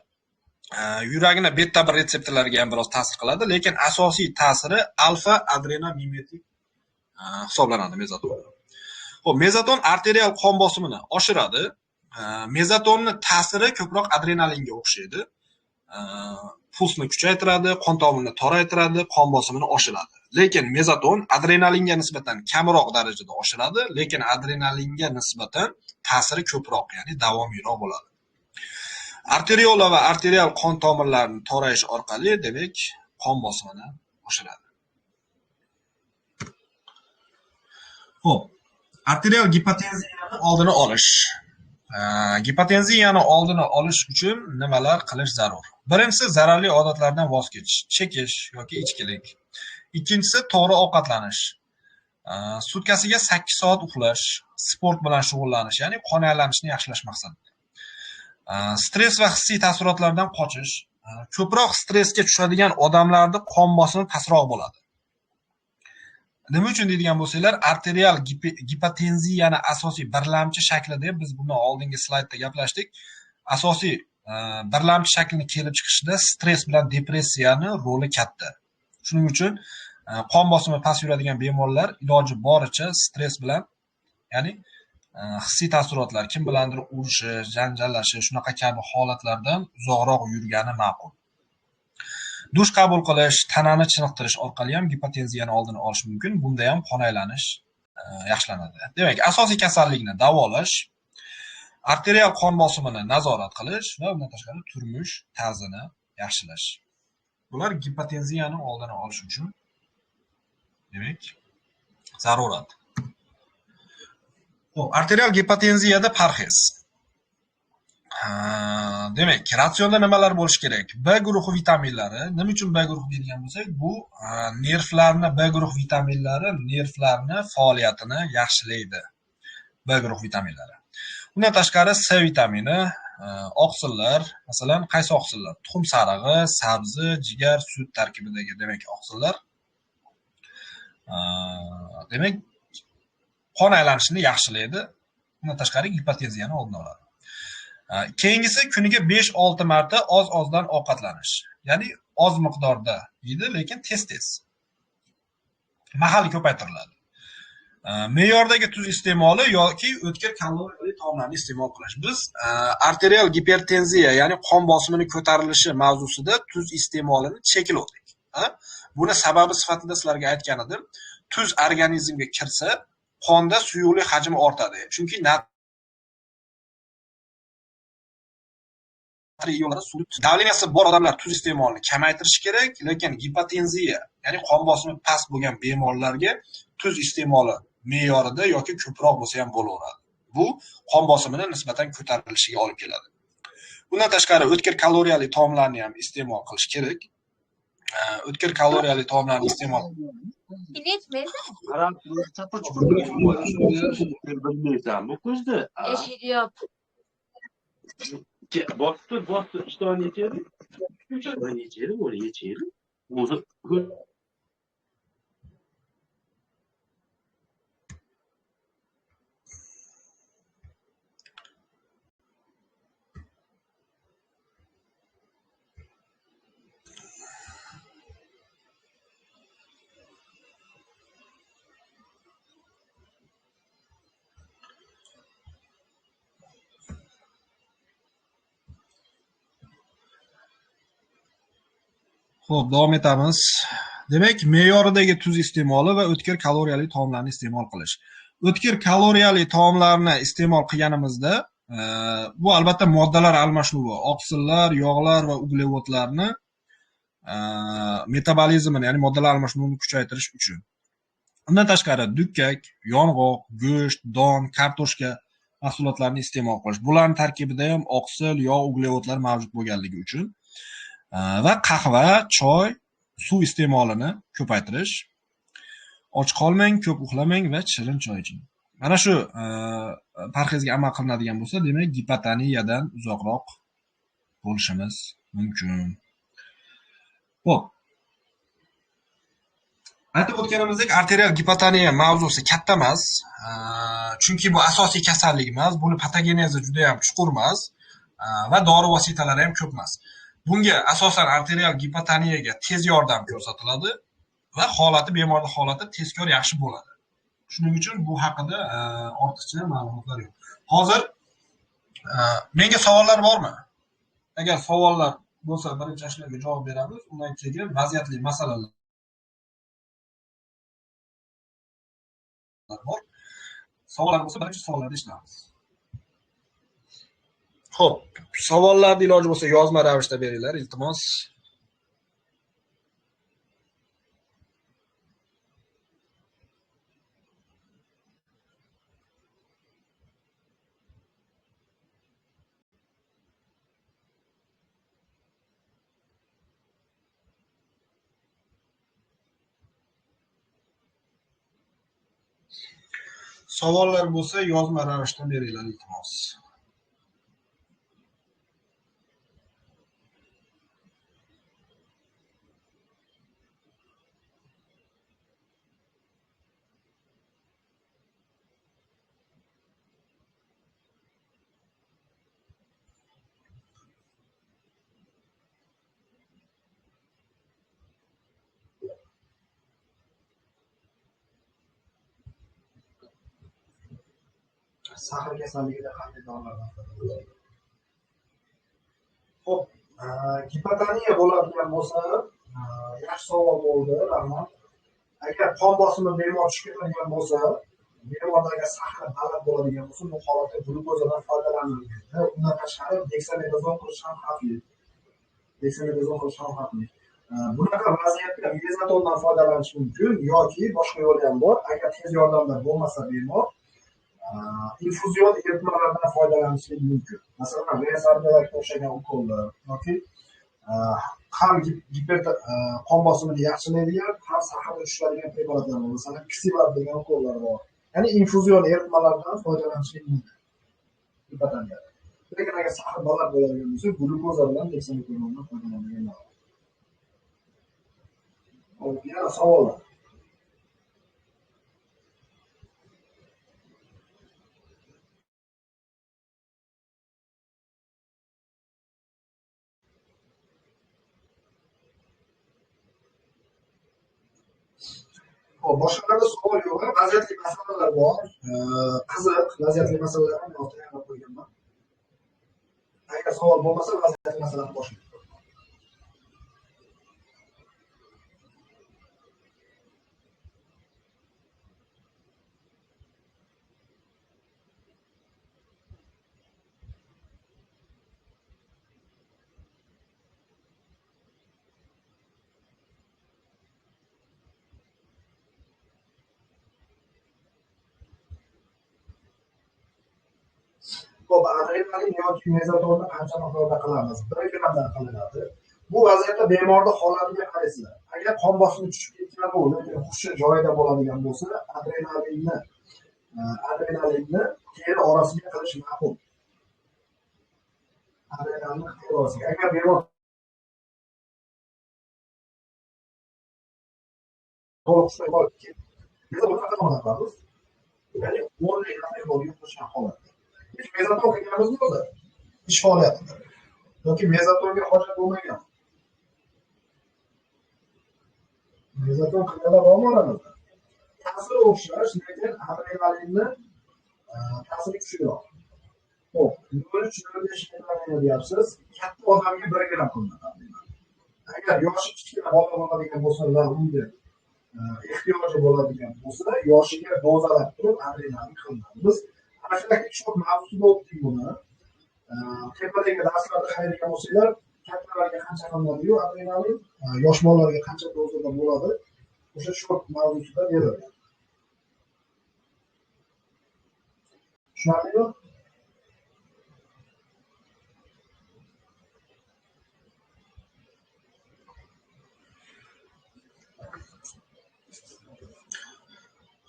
S1: Yurakning beta 1 retseptorlariga ham biroz ta'sir qiladi, lekin asosiy ta'siri alfa adrenamimetik hisoblanadi mezaton. Xo'p, mezaton arterial qon bosimini oshiradi. Mezatonni ta'siri ko'proq adrenalinga o'xshaydi. Pulsni kuchaytiradi, qon tomirini toraytiradi, qon bosimini oshiradi. Lekin mezaton adrenalinga nisbatan kamroq darajada oshiradi, lekin adrenalinga nisbatan ta'siri ko'proq, ya'ni davomiyroq bo'ladi. Arteriola va arterial qon tomirlarini torayish orqali, demak, qon bosimini oshiradi. Xo'p, arterial gipotenziyani oldini olish. Gipotenziyani oldini olish uchun nimalar qilish zarur? Birinchisi, zararli odatlardan voz kechish, chekish yoki ichkilik. Ikkinchisi, to'g'ri ovqatlanish. Sutkasiga 8 soat uxlash, sport bilan shug'ullanish, ya'ni qon aylanishini yaxshilash maqsadida. Stress va hissiy taassurotlardan qochish. Ko'proq stressga tushadigan odamlarda qon bosimi pastroq bo'ladi. Nima uchun deydigan bo'lsanglar, arterial gipotenziyani asosiy birlamchi shaklida, biz buni oldingi slaydda gaplashdik. Asosiy birlamchi shaklini kelib chiqishida stress bilan depressiyani roli katta. Shuning uchun qon bosimi past yuradigan bemorlar iloji boricha stress bilan, ya'ni hissiy taassurotlar, kim bilandir urishish, janjallashish, shunaqa kabi holatlardan uzoqroq yurgani ma'qul. Dush qabul qilish, tanani chiniqtirish orqali ham gipotenziyani oldini olish mumkin. Bunda ham qon aylanish yaxshilanadi. Demak, asosiy kasallikni davolash, arterial qon bosimini nazorat qilish va undan tashqari turmush tarzini yaxshilash. Bular gipotenziyani oldini olish uchun, demak, zarurat. Xo'p, arterial gipotenziyada parhez. Demak, ratsionda nimalar bo'lishi kerak? B guruhi vitaminlari. Nima uchun B guruhi deydigan bo'lsak, bu nervlarni, B guruhi vitaminlari nervlarni faoliyatini yaxshilaydi. B guruhi vitaminlari. Undan tashqari C vitamini, oqsillar, masalan, qaysi oqsillar? Tuxum sarig'i, sabzi, jigar, sut tarkibidagi, demak, oqsillar. Demak, qon aylanishini yaxshilaydi. Undan tashqari gipotenziyani oldini oladi. Keyingisi kuniga 5-6 marta oz-ozdan ovqatlanish. Ya'ni oz miqdorda yeydi, lekin tez-tez. Mahali ko'paytiriladi. Me'yordagi tuz iste'moli yoki o'tkir kaloriyali taomlarni iste'mol qilish. Biz arterial gipertenziya, ya'ni qon bosimini ko'tarilishi mavzusida tuz iste'molini chekladik. Buni sababi sifatida sizlarga aytgan edim. Tuz organizmga kirsa, qonda suyuqlik hajmi ortadi. Chunki davleniyasi bor odamlar tuz iste'molini kamaytirishi kerak, lekin gipotenziya, ya'ni qon bosimi past bo'lgan bemorlarga tuz iste'moli me'yorida yoki ko'proq bo'lsa ham bo'laveradi. Bu qon bosimini nisbatan ko'tarilishiga olib keladi. Bundan tashqari o'tkir kaloriyali taomlarni ham iste'mol qilish kerak. O'tkir kaloriyali taomlarni iste'mol
S3: qarab bilmaysanmi ko'zda
S2: eshik yop.
S3: bosib ishton yechadi ishton yechadi buni yechadi o'zi
S1: Xo'p, davom etamiz. Demak, me'yoridagi tuz iste'moli va o'tkir kaloriyali taomlarni iste'mol qilish. O'tkir kaloriyali taomlarni iste'mol qilganimizda, bu albatta moddalar almashuvi, oqsillar, yog'lar va uglevodlarni metabolizmini, ya'ni moddalar almashinuvini kuchaytirish uchun. Undan tashqari dukkak, yong'oq, go'sht, don, kartoshka mahsulotlarini iste'mol qilish. Bularning tarkibida ham oqsil, yog', uglevodlar mavjud bo'lganligi uchun va qahva, choy, suv iste'molini ko'paytirish. Och qolmang, ko'p uxlamang va shirin choy iching. Mana shu parhezga amal qilinadigan bo'lsa, demak, gipotoniyadan uzoqroq bo'lishimiz mumkin. Xo'p. Aytib o'tganimizdek, arterial gipotoniya mavzusi katta emas, chunki bu asosiy kasallik emas, buni patogenezi juda ham chuqur emas va dori vositalari ham ko'p emas. Bunga asosan arterial gipotoniyaga tez yordam ko'rsatiladi va bemorning holati tezkor yaxshi bo'ladi. Shuning uchun bu haqida ortiqcha ma'lumotlar yo'q. Hozir menga savollar bormi? Agar savollar bo'lsa, birinchi shularga javob beramiz, undan keyin vaziyatli masalalar bor. Savollar bo'lsa, birinchi savollarni eshitamiz. Xo'p, savollarni iloji bo'lsa yozma ravishda beringlar, iltimos. Savollar bo'lsa yozma ravishda beringlar, iltimos.
S4: Sahar kasalligida qanday dorilardan foydalanadi? Xo'p, gipotoniya bo'ladigan bo'lsa, yaxshi savol bo'ldi, rahmat. Agar qon bosimi bemor tushib ketadigan bo'lsa, bemorda agar sahar baland bo'ladigan bo'lsa, bu holatda glukozadan foydalanilmaydi. Undan tashqari deksametazon qilish ham xavfli. Bunaqa vaziyatda mezatondan foydalanish mumkin yoki boshqa yo'li ham bor. Agar tez yordamda bo'lmasa bemor, infuzion eritmalardan foydalanishlik mumkin. Masalan, resarbelarga o'xshagan ukollar yoki ham qon bosimini yaxshilaydigan, ham saharda tushadigan preparatlar bor. Masalan, Ksivar degan ukollar bor. Ya'ni infuzion eritmalardan foydalanishlik mumkin. Lekin agar sahar baland bo'ladigan bo'lsa, glukoza bilan deksametazondan foydalanadigan ma'qul. Yana savollar. Boshqalarda savol yo'q, vaziyatli masalalar bor. Qiziq, vaziyatli masalalarni ortga qo'yganman. Agar savol bo'lmasa, vaziyatli masalani boshlaymiz. Xo'p, adrenalin yoki mezotonni qancha miqdorda qilamiz? 1 grammdan qilinadi. Bu vaziyatda bemorning holatiga qaraysizlar. Agar qon bosimi tushib ketgan bo'lsa, lekin hushi joyida bo'ladigan bo'lsa, adrenalinni teri orasiga qilish ma'qul. Adrenalinni teri orasiga. Agar bemor to'liq hushda qolib ketdi, biz buni qanaqa qilamiz? Ya'ni 10 daqiqa yo'qolgan holatda. Mezoton qilganimiz bo'ldi. Ish faoliyatida. Yoki mezotonga hojat bo'lmagan. Mezoton qilganlar bormi oramizda? Ta'siri o'xshash, lekin adrenalinni ta'siri kuchliroq. Xo'p, 0,3-0,5 adrenalin deyapsiz. Katta odamga 1 gramm qilinadi. Agar yoshi kichkina bola bo'ladigan bo'lsa, ular unga ehtiyoji bo'ladigan bo'lsa, yoshiga dozalab turib adrenalin qilinadi. Biz ana shunday ko'p mavzuda o'tdik buni. Tepadagi darslarda qaraydigan bo'lsanglar, kattalarga qancha qilinadi-yu adrenalin, yosh bolalarga qancha dozada bo'ladi, o'sha short mavzusida berilgan. Tushunarlimi?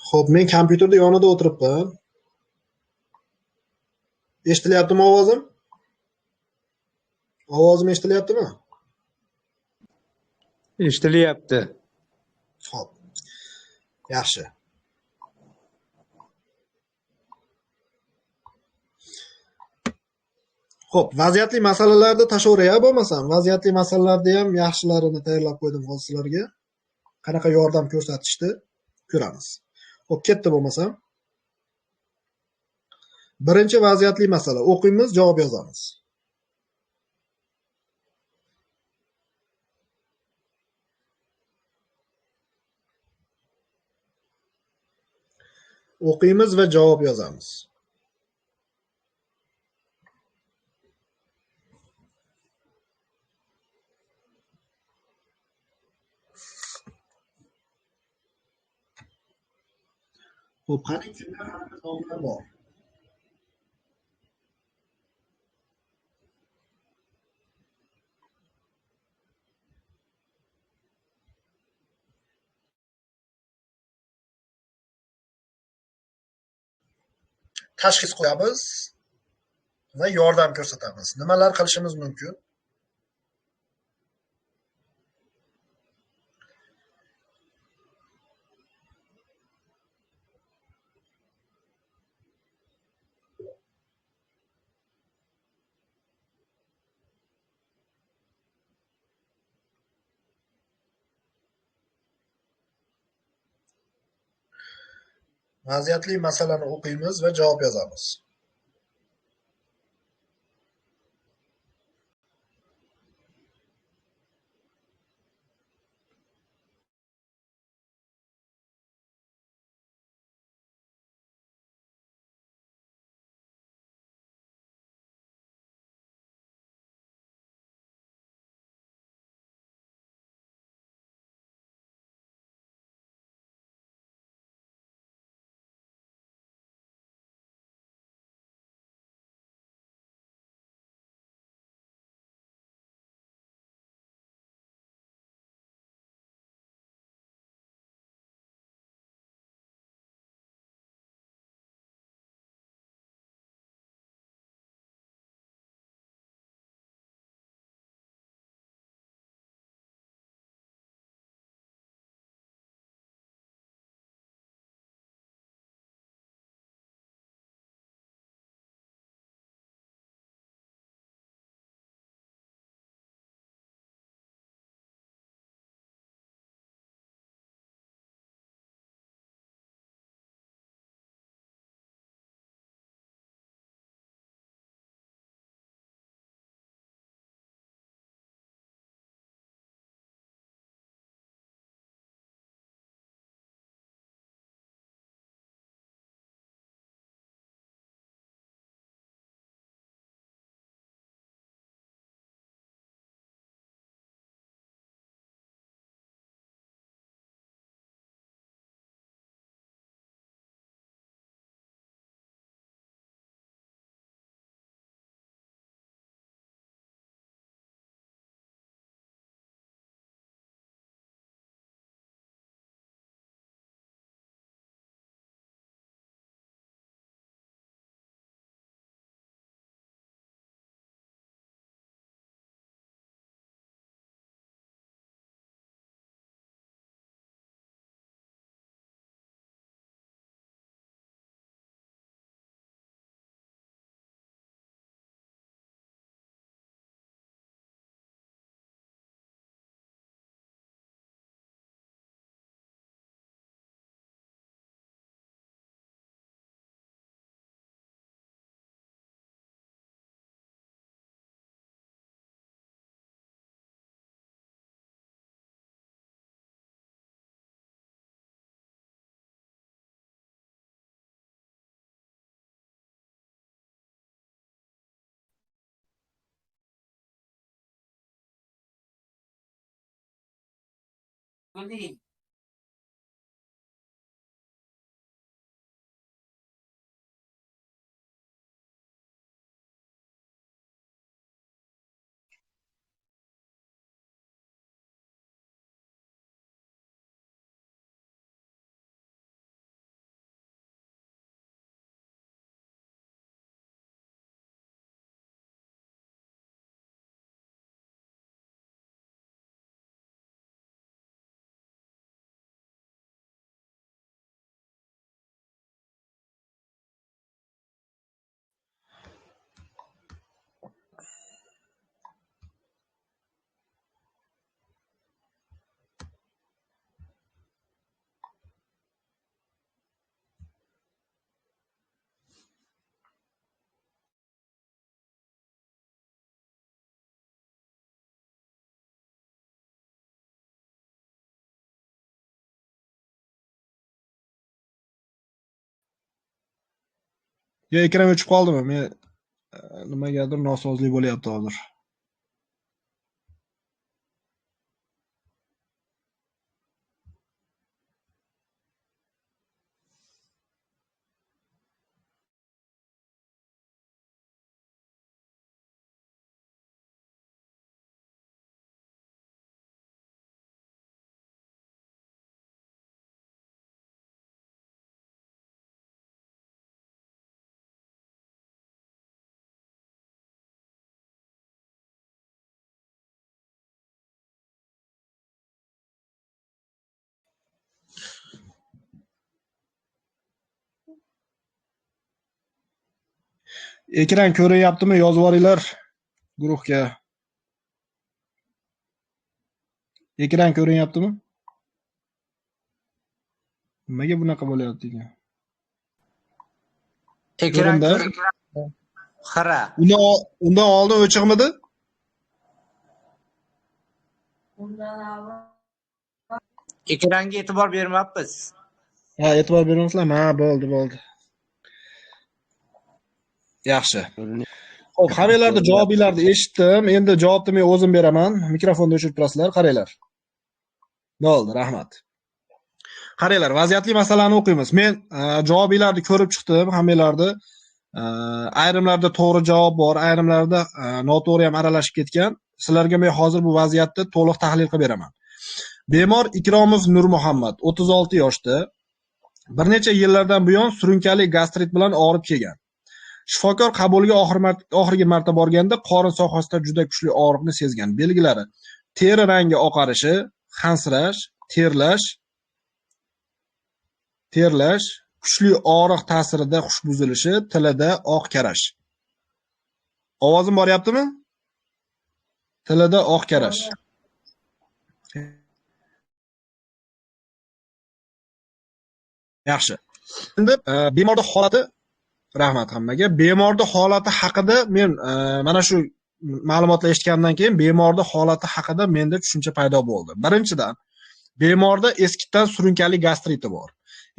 S4: Xo'p, men kompyuterda yonida o'tiribman. Eshitilyaptimi ovozim? Ovozim eshitilyaptimi?
S5: Eshitilyapti.
S4: Xo'p. Yaxshi. Xo'p, vaziyatli masalalarni tashaveraya bo'lmasam, vaziyatli masalalarda ham yaxshilarini tayyorlab qo'ydim hozir sizlarga. Qanaqa yordam ko'rsatishni ko'ramiz. Xo'p, ketdi bo'lmasam. Birinchi vaziyatli masala. O'qiymiz, javob yozamiz. O'qiymiz va javob yozamiz. Xo'p, qani kimlar qanaqa javoblar bor? Tashxis qo'yamiz va yordam ko'rsatamiz. Nimalar qilishimiz mumkin? Vaziyatli masalani o'qiymiz va javob yozamiz.
S1: Yo, ekran o'chib qoldimi? Men nimagadir nosozlik bo'lyapti hozir. Ekran ko'ryaptimi? Yozib yuboringlar guruhga. Ekran ko'ryaptimi? Nimaga bunaqa bo'lyapti ekan?
S5: Ekran
S1: Ko'rindi?
S5: xira.
S1: Undan oldin o'chiqmidi?
S5: Ekranga e'tibor bermabmiz.
S1: Ha, e'tibor bermasizlarmi? Ha, bo'ldi. Yaxshi. Xo'p, hammanglarning javobinglarni eshitdim. Endi javobni men o'zim beraman. Mikrofonni o'chirib turasizlar, qaranglar. Bo'ldi, rahmat. Qaranglar, vaziyatli masalani o'qiymiz. Men javobinglarni ko'rib chiqdim, hammanglarni. Ayrimlarda to'g'ri javob bor, ayrimlarda noto'g'ri ham aralashib ketgan. Sizlarga men hozir bu vaziyatni to'liq tahlil qilib beraman. Bemor Ikromov Nurmuhammad 36 yoshda. Bir necha yillardan buyon surunkali gastrit bilan og'rib kelgan. Shifokor qabuliga oxirgi marta borganda qorin sohasida juda kuchli og'riqni sezgan. Belgilari: teri rangi oqarishi, hansirash, terlash, kuchli og'riq ta'sirida hush buzilishi, tilida oq karash. Ovozim boryaptimi? Tilida oq karash. Yaxshi. Endi bemorning holati, rahmat hammaga. Bemorning holati haqida men mana shu ma'lumotlar eshitgandan keyin bemorning holati haqida menda tushuncha paydo bo'ldi. Birinchidan, bemorda eskitdan surunkali gastriti bor.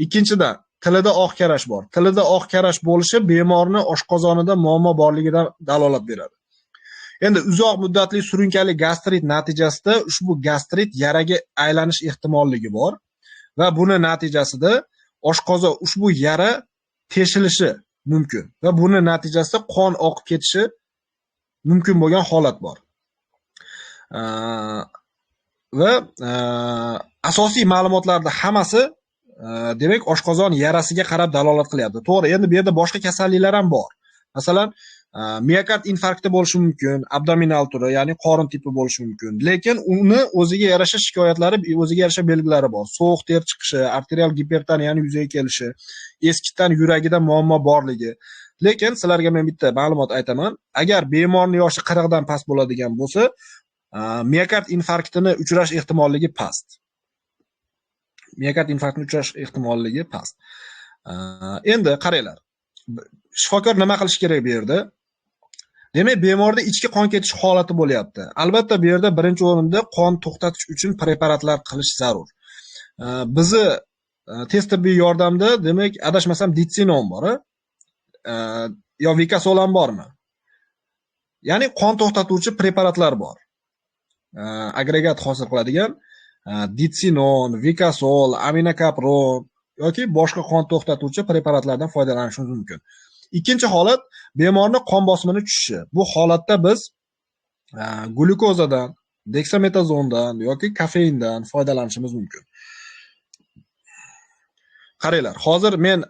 S1: Ikkinchidan, tilida oq karash bor. Tilida oq karash bo'lishi bemorni oshqozonida muammo borligidan dalolat beradi. Endi uzoq muddatli surunkali gastrit natijasida ushbu gastrit yaraga aylanish ehtimolligi bor va buni natijasida oshqozon ushbu yara teshilishi mumkin va buni natijasida qon oqib ketishi mumkin bo'lgan holat bor. Va asosiy ma'lumotlarda hammasi demak oshqozon yarasiga qarab dalolat qilyapti. To'g'ri, endi bu yerda boshqa kasalliklar ham bor. Masalan, miokard infarkti bo'lishi mumkin, abdominal turi, ya'ni qorin tipi bo'lishi mumkin. Lekin uni o'ziga yarasha shikoyatlari, o'ziga yarasha belgilari bor. Sovuq ter chiqishi, arterial gipertoniyani yuzaga kelishi, eskitdan yuragida muammo borligi. Lekin sizlarga men bitta ma'lumot aytaman. Agar bemorning yoshi 40 dan past bo'ladigan bo'lsa, miokard infarktini uchrash ehtimolligi past. Miokard infarktini uchrash ehtimolligi past. Endi qaranglar. Shifokor nima qilish kerak bu yerda? Demak, bemorda ichki qon ketish holati bo'lyapti. Albatta, bu yerda birinchi o'rinda qon to'xtatish uchun preparatlar qilish zarur. Bizi tez tibbiy yordamda, demak, adashmasam ditsinon bor, yo Vikasol ham bormi? Ya'ni qon to'xtatuvchi preparatlar bor. Agregat hosil qiladigan ditsinon, vikasol, aminokapron yoki boshqa qon to'xtatuvchi preparatlardan foydalanishingiz mumkin. Ikkinchi holat bemorni qon bosimini tushishi. Bu holatda biz glyukozadan, deksametazondan yoki kofeindan foydalanishimiz mumkin. Qaranglar, hozir men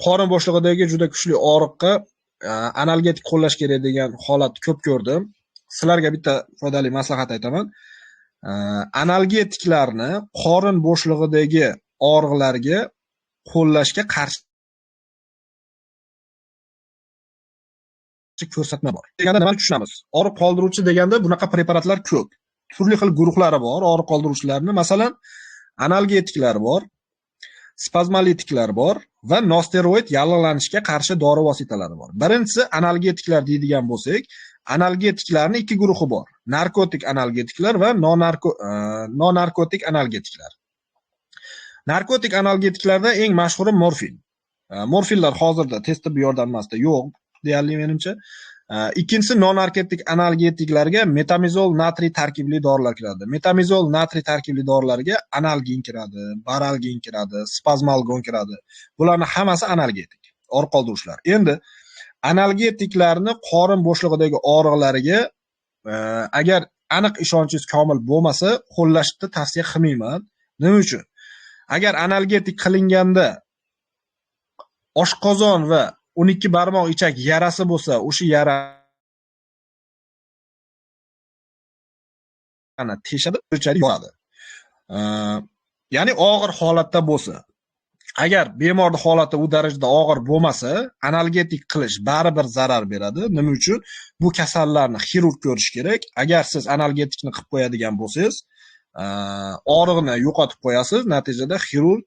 S1: qorin bo'shlig'idagi juda kuchli og'riqqa analgetik qo'llash kerak degan holat ko'p ko'rdim. Sizlarga bitta foydali maslahat aytaman. Analgetiklarni qorin bo'shlig'idagi og'riqlarga qo'llashga qarshi ko'rsatma bor. Deganda nimani tushunamiz? Og'riq qoldiruvchi deganda bunaqa preparatlar ko'p. Turli xil guruhlari bor, og'riq qoldiruvchilarni. Masalan, analgetiklar bor, spazmolitiklar bor va nosteroid yallig'lanishga qarshi dori vositalari bor. Birinchisi analgetiklar deydigan bo'lsak, analgetiklarning ikki guruhi bor. Narkotik analgetiklar va non-narkotik analgetiklar. Narkotik analgetiklarda eng mashhuri morfin. Morfinlar hozirda tez tibbiy yordammasida yo'q, deyarli menimcha. Ikkinchisi non-narkotik analgetiklarga metamizol natriy tarkibli dorilar kiradi. Metamizol natriy tarkibli dorilarga analgin kiradi, baralgin kiradi, spazmalgon kiradi. Bularning hammasi analgetik, og'riq qoldiruvchilar. Endi analgetiklarni qorin bo'shlig'idagi og'riqlarga agar aniq ishonchingiz komil bo'lmasa, qo'llashni tavsiya qilmayman. Nima uchun? Agar analgetik qilinganda oshqozon va 12 barmoq ichak yarasi bo'lsa, o'sha yarani teshadi, yoradi. Ya'ni og'ir holatda bo'lsa, agar bemorning holati u darajada og'ir bo'lmasa, analgetik qilish baribir zarar beradi. Nima uchun? Bu kasallarni xirurg ko'rish kerak. Agar siz analgetikni qilib qo'yadigan bo'lsangiz, og'riqni yo'qotib qo'yasiz, natijada xirurg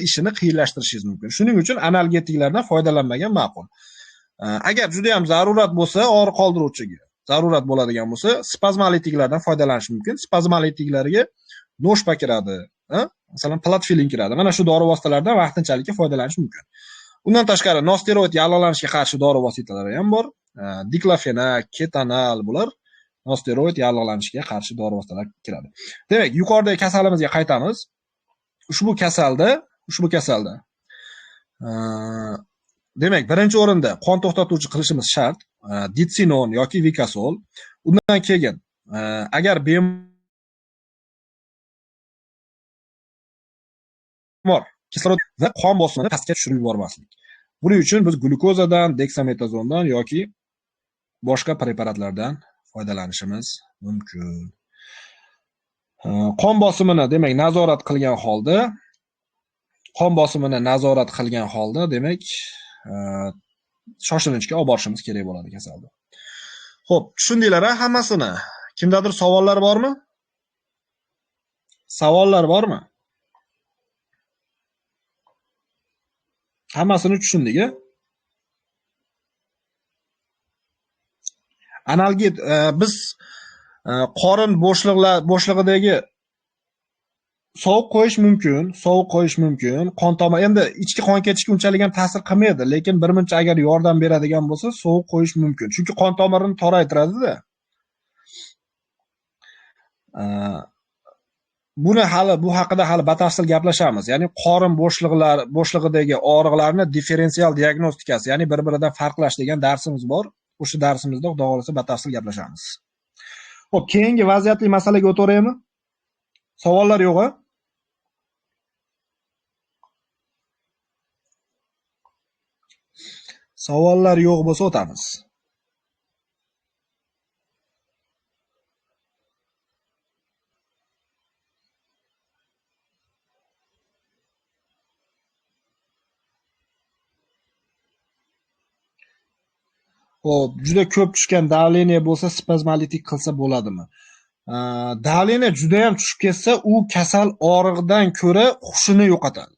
S1: ishini qiyinlashtirishingiz mumkin. Shuning uchun analgetiklardan foydalanmagan ma'qul. Agar juda ham zarurat bo'lsa, og'riq qoldiruvchiga zarurat bo'ladigan bo'lsa, spazmolitiklardan foydalanish mumkin. Spazmolitiklarga noshpa kiradi, masalan, platfilin kiradi. Mana shu dori vositalaridan vaqtinchalik foydalanish mumkin. Undan tashqari nosteroid yallig'lanishga qarshi dori vositalari ham bor. Diklofenak, ketanal bular nosteroid yallig'lanishga qarshi dori vositalar kiradi. Demak, yuqoridagi kasalimizga qaytamiz. Ushbu kasalda demak, birinchi o'rinda qon to'xtatuvchi qilishimiz shart, ditsinon yoki vikasol. Undan keyin agar bemor kislorod va qon bosimini pastga tushirib yubormaslik. Buning uchun biz glyukozadan, deksametazondan yoki boshqa preparatlardan foydalanishimiz mumkin. Qon bosimini demak nazorat qilgan holda demak shoshilinchga olib borishimiz kerak bo'ladi kasalni. Xo'p, tushundinglar-a hammasini? Kimdadir savollar bormi? Hammasini tushundik-a? Analget biz qorin bo'shlig'idagi sovuq qo'yish mumkin. Qon tomir endi ichki qon ketishga unchalik ham ta'sir qilmaydi, lekin birmuncha agar yordam beradigan bo'lsa, sovuq qo'yish mumkin. Chunki qon tomirini toraytiradi-da. Bu haqida hali batafsil gaplashamiz. Ya'ni qorin bo'shlig'idagi og'riqlarni differensial diagnostikasi, ya'ni bir-biridan farqlash degan darsimiz bor. O'sha darsimizda xudo xolasa batafsil gaplashamiz. Xo'p, keyingi vaziyatli masalaga o'taymi? Savollar yo'q-a? Savollar yo'q bo'lsa o'tamiz. Xo'p, juda ko'p tushgan davleniya bo'lsa, spazmolitik qilsa bo'ladimi? Davleniya juda ham tushib ketsa, u kasal og'riqdan ko'ra hushini yo'qotadi.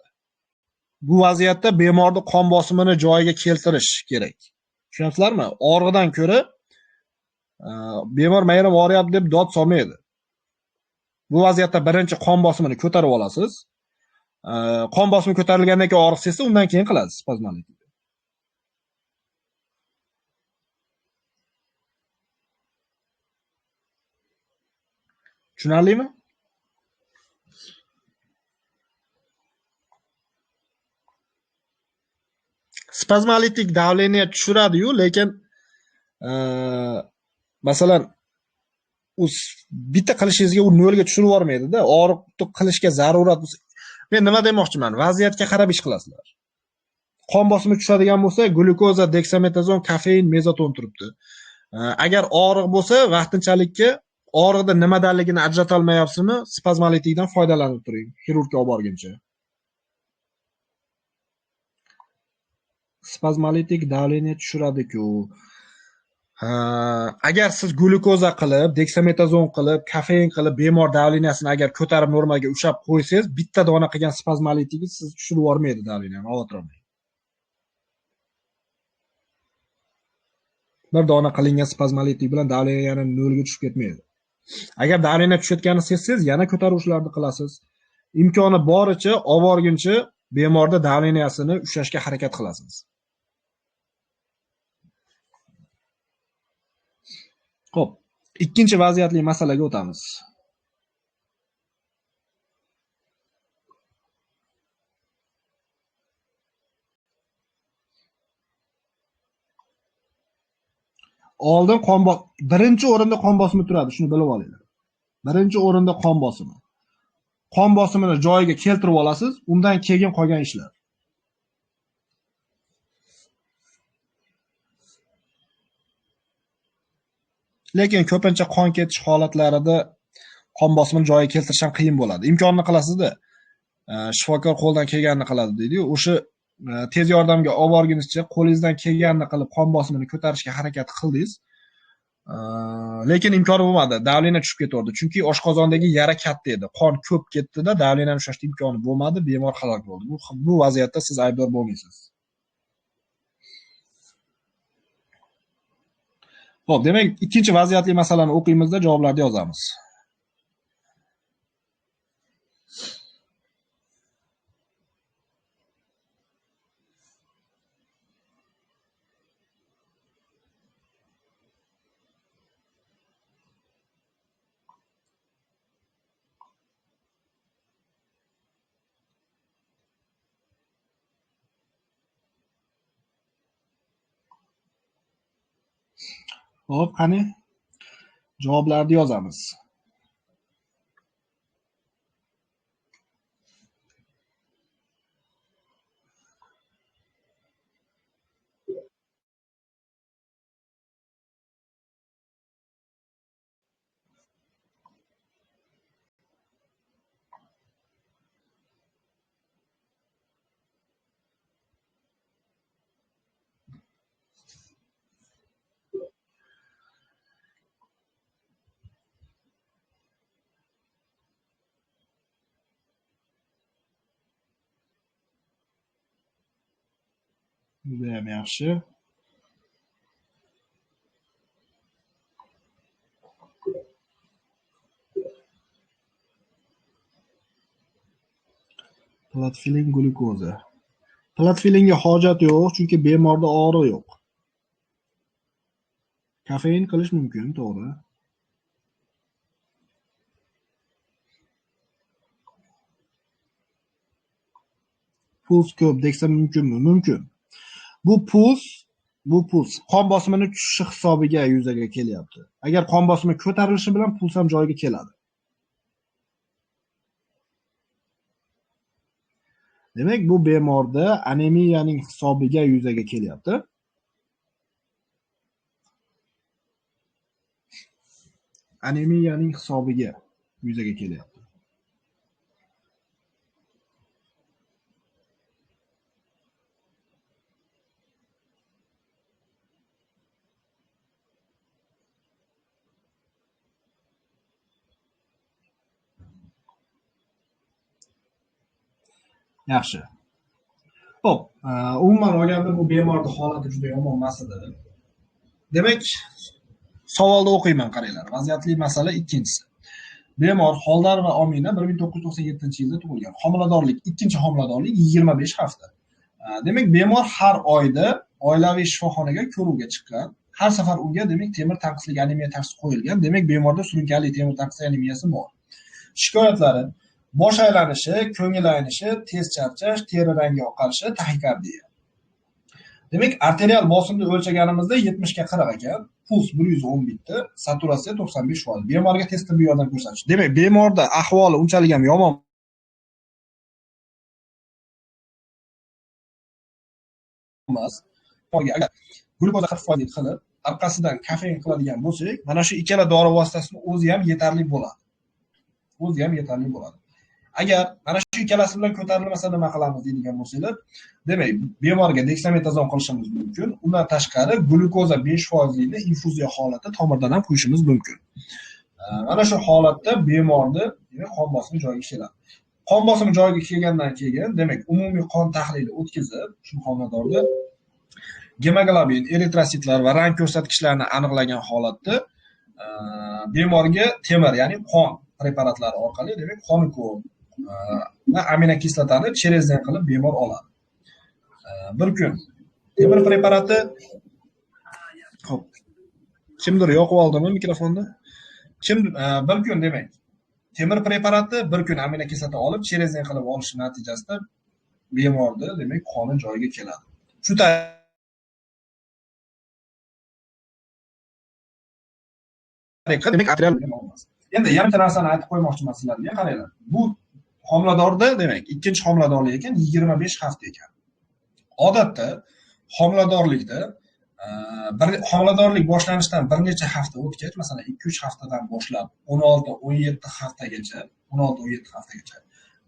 S1: Bu vaziyatda bemorning qon bosimini joyiga keltirish kerak. Tushunyapsizlarmi? Og'riqdan ko'ra bemor mayram og'riyapti deb dod solmaydi. Bu vaziyatda birinchi qon bosimini ko'tarib olasiz. Qon bosimi ko'tarilgandan keyin og'riq sezsa, undan keyin qilasiz spazmolitik. Tushunarlimi? spazmolitik davleniya tushiradi-yu, lekin masalan bitta qilishingizga u nolga tushirib yubormaydi-da. Og'riqni qilishga zarurat bo'lsa, men nima demoqchiman? Vaziyatga qarab ish qilasizlar. Qon bosimi tushadigan bo'lsa, glyukoza, deksametazon, kofein, mezaton turibdi. Agar og'riq bo'lsa, vaqtinchalikka og'riqda nimadanligini ajrata olmayapsizmi, spazmolitikdan foydalanib turing, xirurgga olib borguncha. Spazmolitik davleniya tushiradi-ku. Agar siz glyukoza qilib, deksametazon qilib, kofein qilib bemor davleniyasini agar ko'tarib normaga ushlab qo'ysangiz, bitta dona qilgan spazmolitigi siz tushirib yubormaydi davleniyani, xavotir bir dona qilingan spazmolitik bilan davleniya yana nolga tushib ketmaydi. Agar davleniya tushayotganini sezsangiz, yana ko'taruvchilarni qilasiz. Imkoni boricha olib borguncha bemorda davleniyasini ushlashga harakat qilasiz. Xo'p, ikkinchi vaziyatli masalaga o'tamiz. Oldin birinchi o'rinda qon bosimi turadi, shuni bilib olinglar. Birinchi o'rinda qon bosimi. Qon bosimini joyiga keltirib olasiz, undan keyin qolgan ishlar. Lekin ko'pincha qon ketish holatlarida qon bosimini joyiga keltirish ham qiyin bo'ladi. Imkonini qilasizda, shifokor qo'ldan kelganini qiladi deydi-yu, o'sha tez yordamga olib borgunizcha qo'lingizdan kelganini qilib qon bosimini ko'tarishga harakat qildingiz. Lekin imkoni bo'lmadi, davleniya tushib ketaverdi. Chunki oshqozondagi yara katta edi. Qon ko'p ketdi-da, davleniyani ushlashga imkoni bo'lmadi, bemor halok bo'ldi. Bu vaziyatda siz aybdor bo'lmaysiz. Xo'p, demak, ikkinchi vaziyatli masalani o'qiymizda, javoblarni yozamiz. Xo'p, qani? Javoblarni yozamiz. Judayam yaxshi. Platfilin glyukoza. Platfilinga hojat yo'q, chunki bemorda og'riq yo'q. Kofein qilish mumkin, to'g'ri. Puls ko'p deksa mumkinmi? Mumkin. Bu puls qon bosimini tushishi hisobiga yuzaga kelyapti. Agar qon bosimi ko'tarilishi bilan puls ham joyiga keladi. Demak, bu bemorda anemiyaning hisobiga yuzaga kelyapti. Anemiyaning hisobiga yuzaga kelyapti. Yaxshi. Xo'p, umuman olganda bu bemorning holati juda yomon emas edi. Demak, savolni o'qiyman, qaranglar. Vaziyatli masala ikkinchisi. Bemor Xoldar va Omina 1997-yilda tug'ilgan. Homiladorlik, ikkinchi homiladorlik 25 hafta. Demak, bemor har oyda oilaviy shifoxonaga ko'ruvga chiqqan. Har safar unga demak temir tanqislik anemiya tashxisi qo'yilgan. Demak, bemorda surunkali temir tanqislik anemiyasi bor. Shikoyatlari: bosh aylanishi, ko'ngil aynishi, tez charchash, teri rangi oqarishi, taxikardiya. Demak, arterial bosimni o'lchaganimizda 70 ga 40 ekan, puls 110 bitdi, saturatsiya 95%. Bemorga tez tibbiy yordam ko'rsatish. Demak, bemorda ahvoli unchalik ham yomon emas. Agar glukoza 40% qilib, orqasidan kofein qiladigan bo'lsak, mana shu ikkala dori vositasini o'zi ham yetarli bo'ladi. Agar mana shu ikkalasi bilan ko'tarilmasa nima qilamiz deydigan bo'lsanglar, demak, bemorga deksametazon qilishimiz mumkin. Undan tashqari glukoza 5% ni infuziya holatda tomirdan ham qo'yishimiz mumkin. Mana shu holatda bemorni, demak, qon bosimi joyiga keladi. Qon bosimi joyiga kelgandan keyin, demak, umumiy qon tahlili o'tkazib, shu holatda gemoglobin, eritrositlar va rang ko'rsatkichlarini aniqlagan holatda bemorga temir, ya'ni qon preparatlari orqali, demak, qoni ko'p va aminokislotani cherezdan qilib bemor oladi. Bir kun temir preparati, xo'p, kimdir yoqib oldimi mikrofonni? Bir kun, demak, temir preparati, bir kun aminokislota olib cherezdan qilib olish natijasida bemorda, demak, qoni joyiga keladi. Shu demak, arterial olmaz. Endi yarimta narsani aytib qo'ymoqchiman sizlarga, qaranglar. Bu homiladorda, demak, ikkinchi homiladorlik ekan, 25 hafta ekan. Odatda homiladorlikda homiladorlik boshlanishidan bir necha hafta o'tgach, masalan, 2-3 haftadan boshlab 16-17 haftagacha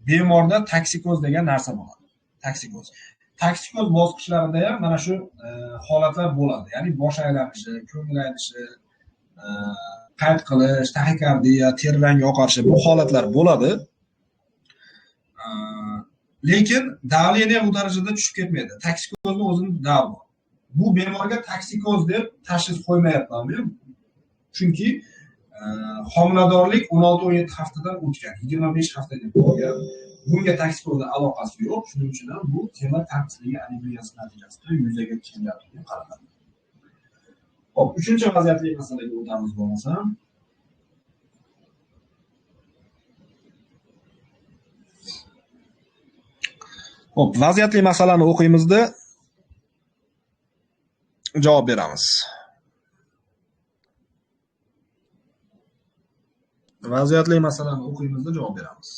S1: bemorda toksikoz degan narsa bo'ladi. Toksikoz bosqichlarida ham mana shu holatlar bo'ladi. Ya'ni bosh aylanishi, ko'ngil aynishi, qayt qilish, taxikardiya, teri rangi oqarishi, bu holatlar bo'ladi. Lekin davleniya u darajada tushib ketmaydi. Toksikozni o'zining davi bor. Bu bemorga toksikoz deb tashxis qo'ymayapman men. Chunki homiladorlik 16-17 haftadan o'tgan, 25 hafta deb qo'ygan. Bunga toksikozning aloqasi yo'q. Shuning uchun ham bu temir tanqisligi anemiyasi natijasida yuzaga kelganligiga qaraladi. Hop, uchinchi vaziyatli masalaga o'tamiz bo'lmasa. Hop, vaziyatli masalani o'qiymizda javob beramiz. Vaziyatli masalani o'qiymizda javob beramiz.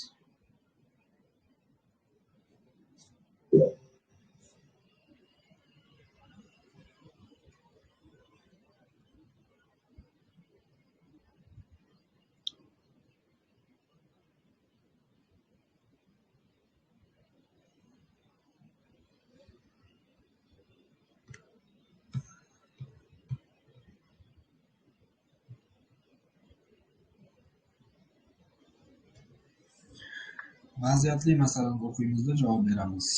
S1: Vaziyatli masalani o'qiymizda javob beramiz.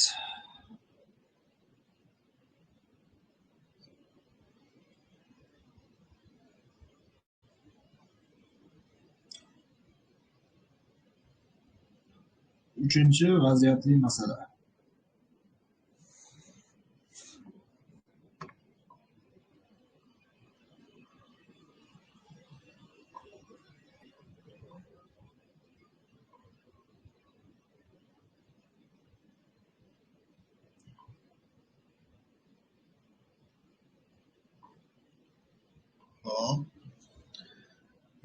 S1: Uchinchi vaziyatli masala.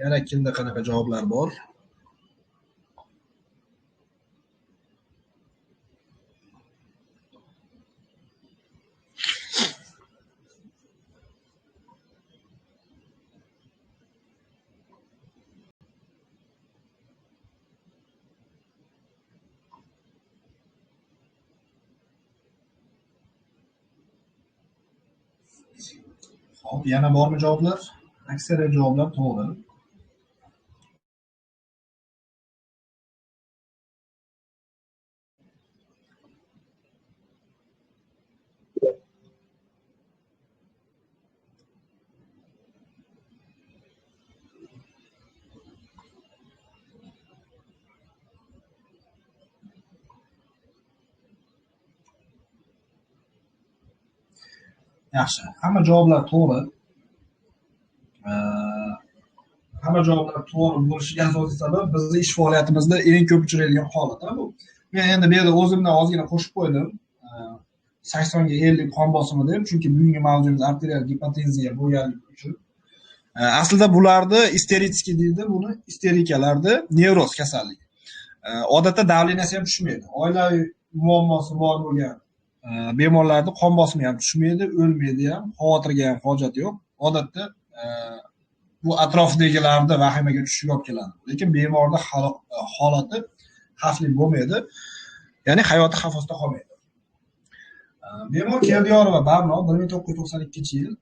S1: Yana kimda qanaqa javoblar bor? Hop, yana bormi javoblar? Aksariyat javoblar to'g'ri. Yaxshi, hamma javoblar to'g'ri. Hamma javoblar to'g'ri bo'lishiga asosiy sabab bizning ish faoliyatimizda eng ko'p uchraydigan holat bu. Men endi bu yerda o'zimdan ozgina qo'shib qo'ydim. 80 ga 50 qon bosimi deb, chunki bugungi mavzuyimiz arterial gipotenziya bo'lgani uchun. Aslida bularni isteritskiy deydi, buni isterikalarda nevroz kasalligi. Odatda davleniyasi ham tushmaydi. Oilaviy muammosi bor bo'lgan bemorlarda qon bosimi ham tushmaydi, o'lmaydi ham, xavotirga ham hojat yo'q. Odatda bu atrofidagilarda vahimaga tushishiga olib keladi. Lekin bemorda holati xavfli bo'lmaydi. Ya'ni hayoti xavf ostida qolmaydi. Bemor Keldiyorova Barno 1992-yil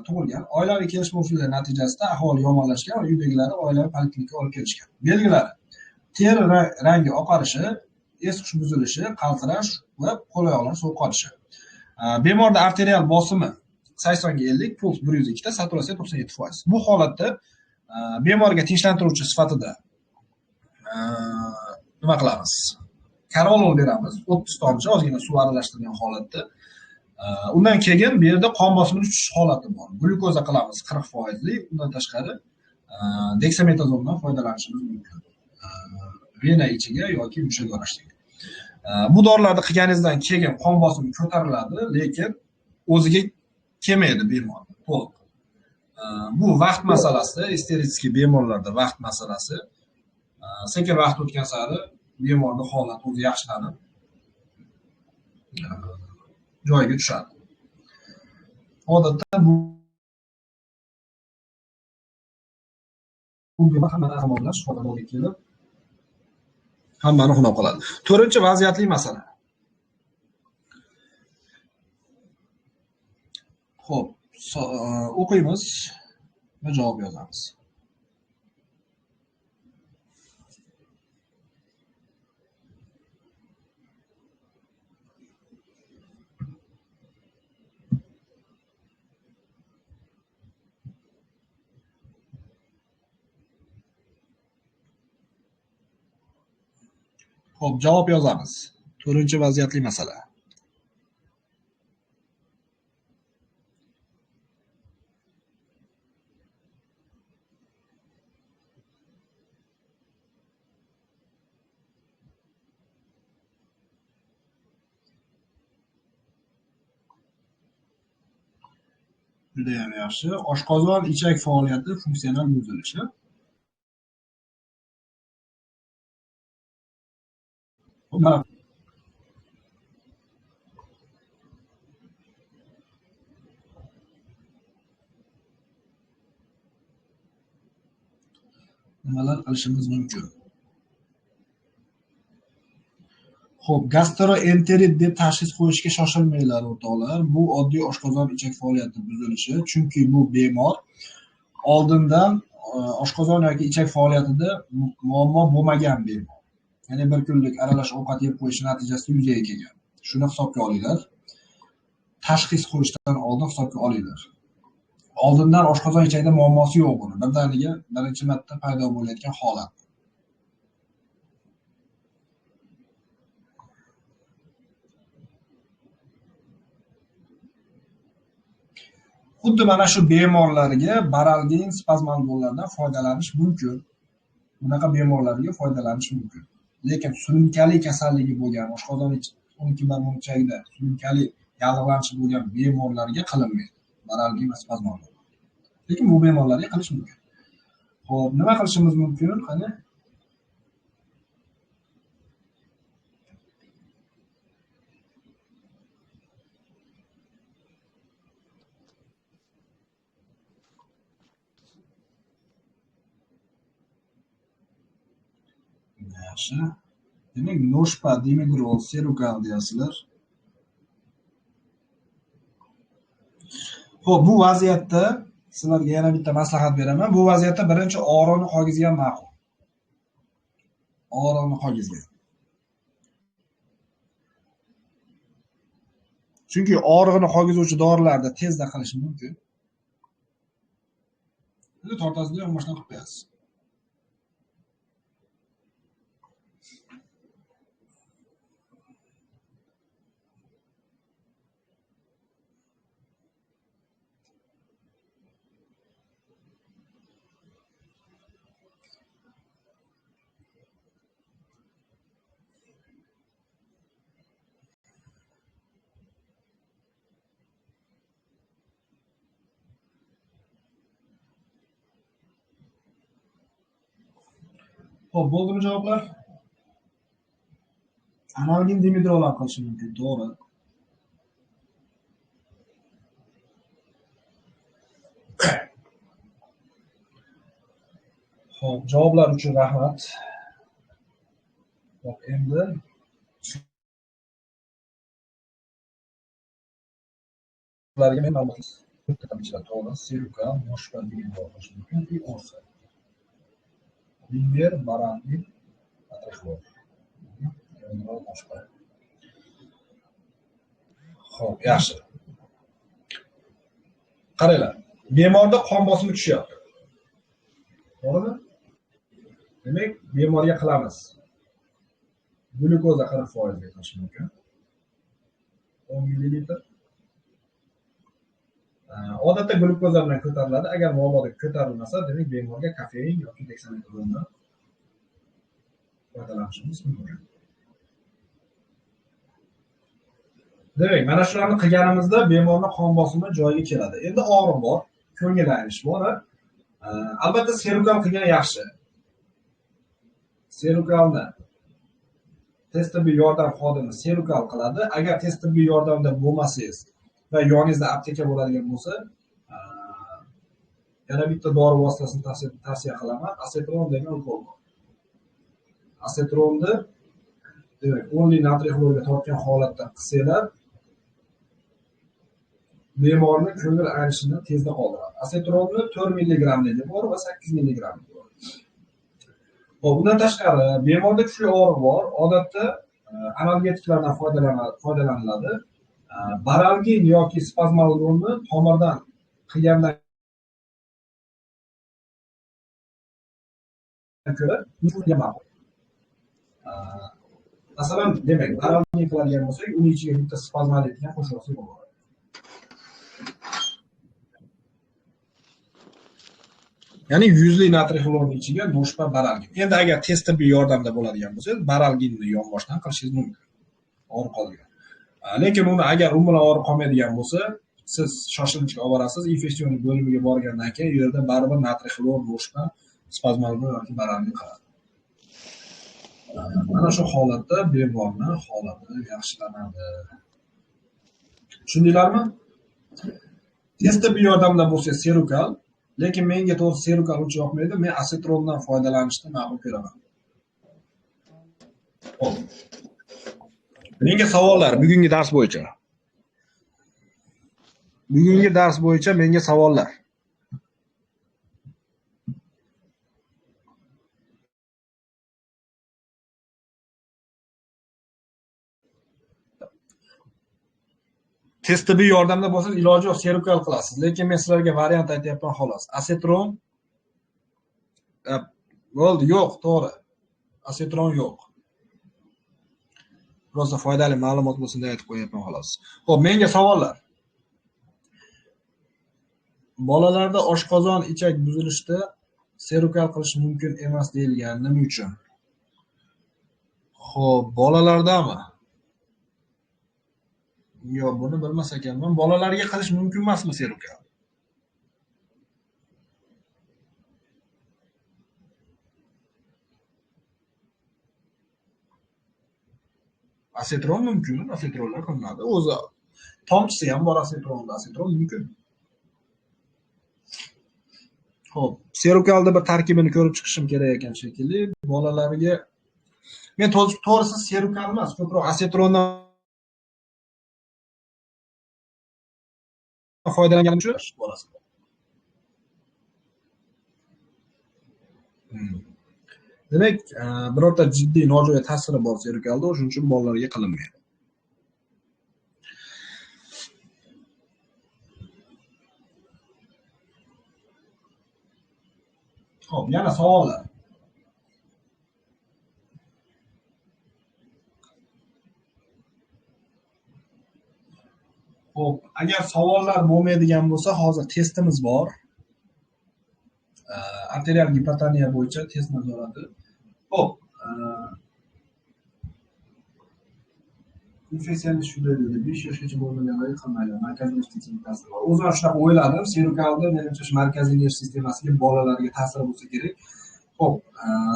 S1: tug'ilgan. Oilaviy kelishmovchiliklar natijasida ahvoli yomonlashgan va uydagilari oilaviy poliklinikaga olib kelishgan. Belgilari: teri rangi oqarishi, es hush buzilishi, qaltirash va qo'l-oyoqlar sovuq qolishi. Bemorda arterial bosimi 80 ga 50, puls 102 ta, saturatsiya 97%. Bu holatda bemorga tinchlantiruvchi sifatida nima qilamiz? Karolol beramiz, 30 tomchi ozgina suv aralashtirgan holatda. Undan keyin bu yerda qon bosimining tushish holati bor. Glyukoza qilamiz 40%. Undan tashqari deksametazondan foydalanishimiz mumkin. Vena ichiga yoki mushak yorashtiga. Bu dorilarni qilganingizdan keyin qon bosimi ko'tariladi, lekin o'ziga kelmaydi bemor to'liq. Bu vaqt masalasi, isteritskiy bemorlarda vaqt masalasi. Sekin vaqt o'tgan sari bemorning holati o'zi yaxshilanib joyiga tushadi. Odatda bu bemor hammani ahmoqlar shifoxonaga kelib hammani xunob qiladi. 4-vaziyatli masala. Xo'p, o'qiymiz va javob yozamiz. Xo'p, javob yozamiz. 4-vaziyatli masala. Juda ham yaxshi. Oshqozon ichak faoliyati funksional buzilishi. Nimalar qilishimiz mumkin? Xo'p, gastroenterit deb tashxis qo'yishga shoshilmanglar o'rtoqlar. Bu oddiy oshqozon ichak faoliyati buzilishi, chunki bu bemor oldindan oshqozon yoki ichak faoliyatida muammo bo'lmagan bemor. Ya'ni bir kunlik aralash ovqat yeb qo'yish natijasida yuzaga kelgan. Shuni hisobga olinglar. Tashxis qo'yishdan oldin hisobga olinglar. Oldindan oshqozon ichakida muammosi yo'q buni. Birdaniga birinchi marta paydo bo'layotgan holat. Xuddi mana shu bemorlarga baralgin spazmollardan foydalanish mumkin. Bunaqa bemorlarga foydalanish mumkin. Lekin surunkali kasalligi bo'lgan oshqozon 12 barmoq ichagida surunkali yallig'lanishi bo'lgan bemorlarga qilinmaydi. Baralgin va spazmollar. Lekin bu bemorlarga qilish mumkin. Xo'p, nima qilishimiz mumkin? Qani? Yaxshi. Demak, noshpa, dimidrol, serukal deyapsizlar. Xo'p, bu vaziyatda sizlarga yana bitta maslahat beraman. Bu vaziyatda birinchi og'riqni qolgizgan ma'qul. Og'riqni qolgizgan. Chunki og'riqni qolgizuvchi dorilarni tezda qilish mumkin. Endi tortasida yonboshdan qilib qo'yasiz. Xo'p, bo'ldimi javoblar? Analgin dimidrollar qilishi mumkin, to'g'ri. Xo'p, javoblar uchun rahmat. Xo'p, endi ularga men ma'lumotlar to'g'ri, Seruka, boshqa dimidrol qilishi mumkin, и orsa. Liver, barandin, atrexlor. Dimidrol boshqa. Xo'p, yaxshi. Qaranglar, bemorda qon bosimi tushyapti. To'g'rimi? Demak, bemorga qilamiz. Glyukoza 40% ga qilish mumkin. 10 ml. Odatda glyukoza bilan ko'tariladi. Agar mabodo ko'tarilmasa, demak bemorga kofein yoki dexametrozondan foydalanishimiz mumkin. Demak, mana shularni qilganimizda bemorning qon bosimi joyiga keladi. Endi og'riq bor, ko'ngil aynish bor. Albatta serukal qilgan yaxshi. Serukalni tez tibbiy yordam xodimi serukal qiladi. Agar tez tibbiy yordamda bo'lmasangiz va yoningizda apteka bo'ladigan bo'lsa, yana bitta dori vositasini tavsiya qilaman. Asetron degan ukol bor. Asetronni demak, 10 natriy xlorga tortgan holatda qilsanglar, bemorning ko'ngil aynishini tezda qoldiradi. Asetronni 4 mg bor va 8 mg bor. Bundan tashqari, bemorda kuchli og'riq bor. Odatda analgetiklardan foydalaniladi. Baralgin yoki spazmolgonni tomirdan qilgandan ko'ra infuziya ma'qul. Masalan, demak, baralgin qiladigan bo'lsak, uning ichiga bitta spazmolit ham qo'shib olsak bo'ladi. Ya'ni 100 natriy xlorning ichiga doshpa baralgin. Endi agar tez tibbiy yordamda bo'ladigan bo'lsa, baralginni yonboshdan qilishingiz mumkin. Og'riq qolgan. Lekin uni agar u bilan og'riq qolmaydigan bo'lsa, siz shoshilinchga olib borasiz, infeksion bo'limiga borgandan keyin u yerda baribir natriy xlor, doshpa, spazmolgin yoki baralgin qiladi. Mana shu holatda bemorning holati yaxshilanadi. Tushundinglarmi? Tez tibbiy yordamda bo'lsa serukal, lekin menga to'g'ri serukal uncha yoqmaydi. Men asetrondan foydalanishni ma'qul ko'raman. Xo'p. Menga savollar bugungi dars bo'yicha. Bugungi dars bo'yicha menga savollar. Tez tibbiy yordamda bo'lsa, iloji yo'q serukal qilasiz. Lekin men sizlarga variant aytyapman xolos. Asetron bo'ldi, yo'q, to'g'ri. Asetron yo'q. Rosa foydali ma'lumot bo'lsin deb aytib qo'yapman xolos. Xo'p, menga savollar. Bolalarda oshqozon ichak buzilishida serukal qilish mumkin emas deyilgan. Nima uchun? Xo'p, bolalardami? Yo'q, buni bilmas ekanman. Bolalarga qilish mumkin emasmi serukal? Asetron mumkin, asetronlar qilinadi. O'zi tomchisi ham bor asetronda, asetron mumkin. Xo'p, serukalda bir tarkibini ko'rib chiqishim kerak ekan shekilli. Bolalarga men to'g'risi serukal emas, ko'proq asetrondan foydalanganim uchun borasida. Demak, birorta jiddiy nojo'ya ta'siri bor serukalda, shuning uchun bolalarga qilinmaydi. Xo'p, yana savollar. Xo'p, agar savollar bo'lmaydigan bo'lsa, hozir testimiz bor. Arterial gipotoniya bo'yicha test nazorati. Xo'p, infeksiyani shunday dedi, 5 yoshgacha bo'lmaganlarga qilmaydi, markaziy nerv sistemasiga ta'siri bor. O'zim shunaqa o'yladim, serukalda menimcha markaziy nerv sistemasiga bolalarga ta'siri bo'lsa kerak. Xo'p,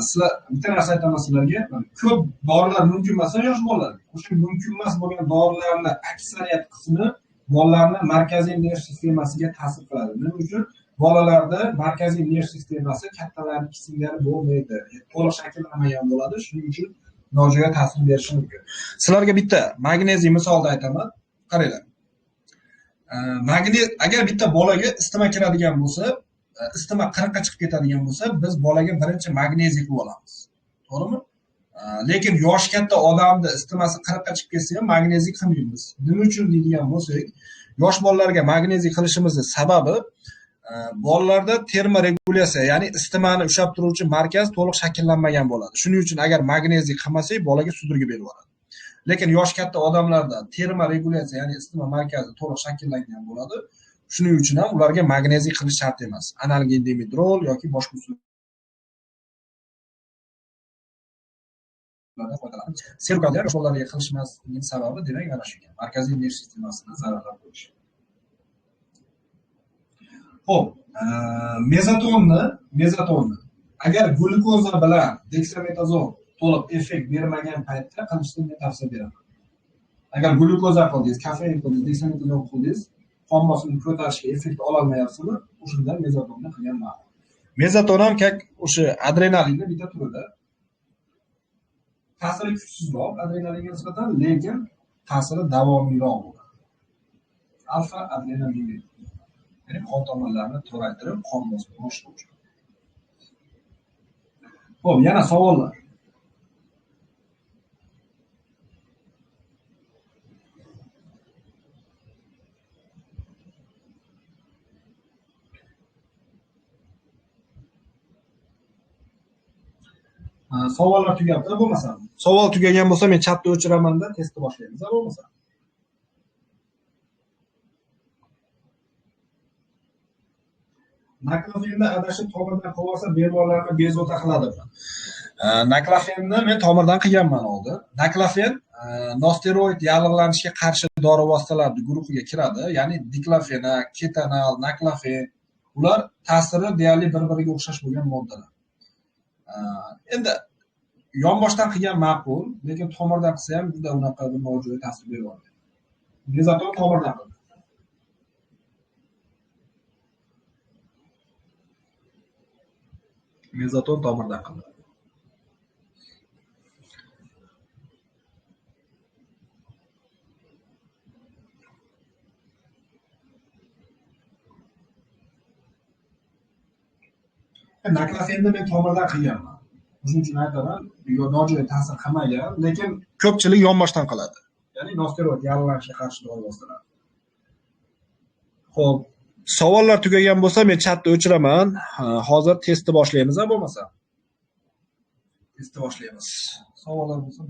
S1: sizlar bitta narsa aytaman sizlarga. Ko'p dorilar mumkin emas yosh bolalarga. O'sha mumkin emas bo'lgan dorilarning aksariyat qismi bolalarning markaziy nerv sistemasiga ta'sir qiladi. Nima uchun? Bolalarda markaziy nerv sistemasi kattalarniki singari bo'lmaydi. To'liq shakllanmagan bo'ladi. Shuning uchun nojo'ya ta'sir berishi mumkin. Sizlarga bitta magneziy misolda aytaman. Qaranglar. Agar bitta bolaga isitma kiradigan bo'lsa, isitma 40 ga chiqib ketadigan bo'lsa, biz bolaga birinchi magneziy qilib olamiz. To'g'rimi? Lekin yosh katta odamning isitmasi 40 ga chiqib ketsa ham magneziy qilmaymiz. Nima uchun deydigan bo'lsak, yosh bolalarga magneziy qilishimizning sababi bolalarda termoregulyatsiya, ya'ni isitmani ushlab turuvchi markaz to'liq shakllanmagan bo'ladi. Shuning uchun agar magneziy qilmasak, bolaga sudurgi berib yuboradi. Lekin yosh katta odamlarda termoregulyatsiya, ya'ni isitma markazi to'liq shakllangan bo'ladi. Shuning uchun ham ularga magneziy qilish shart emas. Analgin dimidrol yoki boshqa usullardan foydalanib, serokaziyar yosh bolalarga qilishmasligini sababi demak mana shu ekan. Markaziy nerv sistemasini zararlab qo'yish. Xo'p, mezotonni agar glukoza bilan deksametazon to'liq effekt bermagan paytda qilishni men tavsiya beraman. Agar glukoza qildingiz, kofein qildingiz, deksametazon qildingiz, qon bosimini ko'tarishga effekt ola olmayapsizmi? O'shanda mezotonni qilgan ma'qul. Mezoton ham o'sha adrenalinning bitta turida. Ta'siri kuchsizroq adrenalinga nisbatan, lekin ta'siri davomiyroq bo'ladi. Alfa adrenalin. Ya'ni qon tomirlarini toraytirib, qon bosimini oshiruvchi. Xo'p, yana savollar. Savollar tugabdi bo'lmasa. Savol tugagan bo'lsa men chatni o'chiraman-da, testni boshlaymiz bo'lmasa. Naklofenni adashib tomirdan qilib olsa, bemorlarni bezovta qiladimi? Naklofenni men tomirdan qilganman oldin. Naklofen nosteroid yallig'lanishga qarshi dori vositalari guruhiga kiradi, ya'ni diklofenak, ketanal, naklofen. Ular ta'siri deyarli bir-biriga o'xshash bo'lgan moddalar. Endi yonboshdan qilgan ma'qul, lekin tomirdan qilsa ham juda unaqa bir nojo'ya ta'sir beradi. Mezoton tomirdan qildi. Mezoton tomirdan qildi. Naklofenni men tomirdan qilganman. Shuning uchun aytaman, nojo'ya ta'sir qilmagan, lekin ko'pchilik yonboshdan qiladi. Ya'ni nosteroid yallig'lanishga qarshi dori vositalari. Xo'p, savollar tugagan bo'lsa men chatni o'chiraman. Hozir testni boshlaymiz bo'lmasa. Testni boshlaymiz. Savollar bo'lsa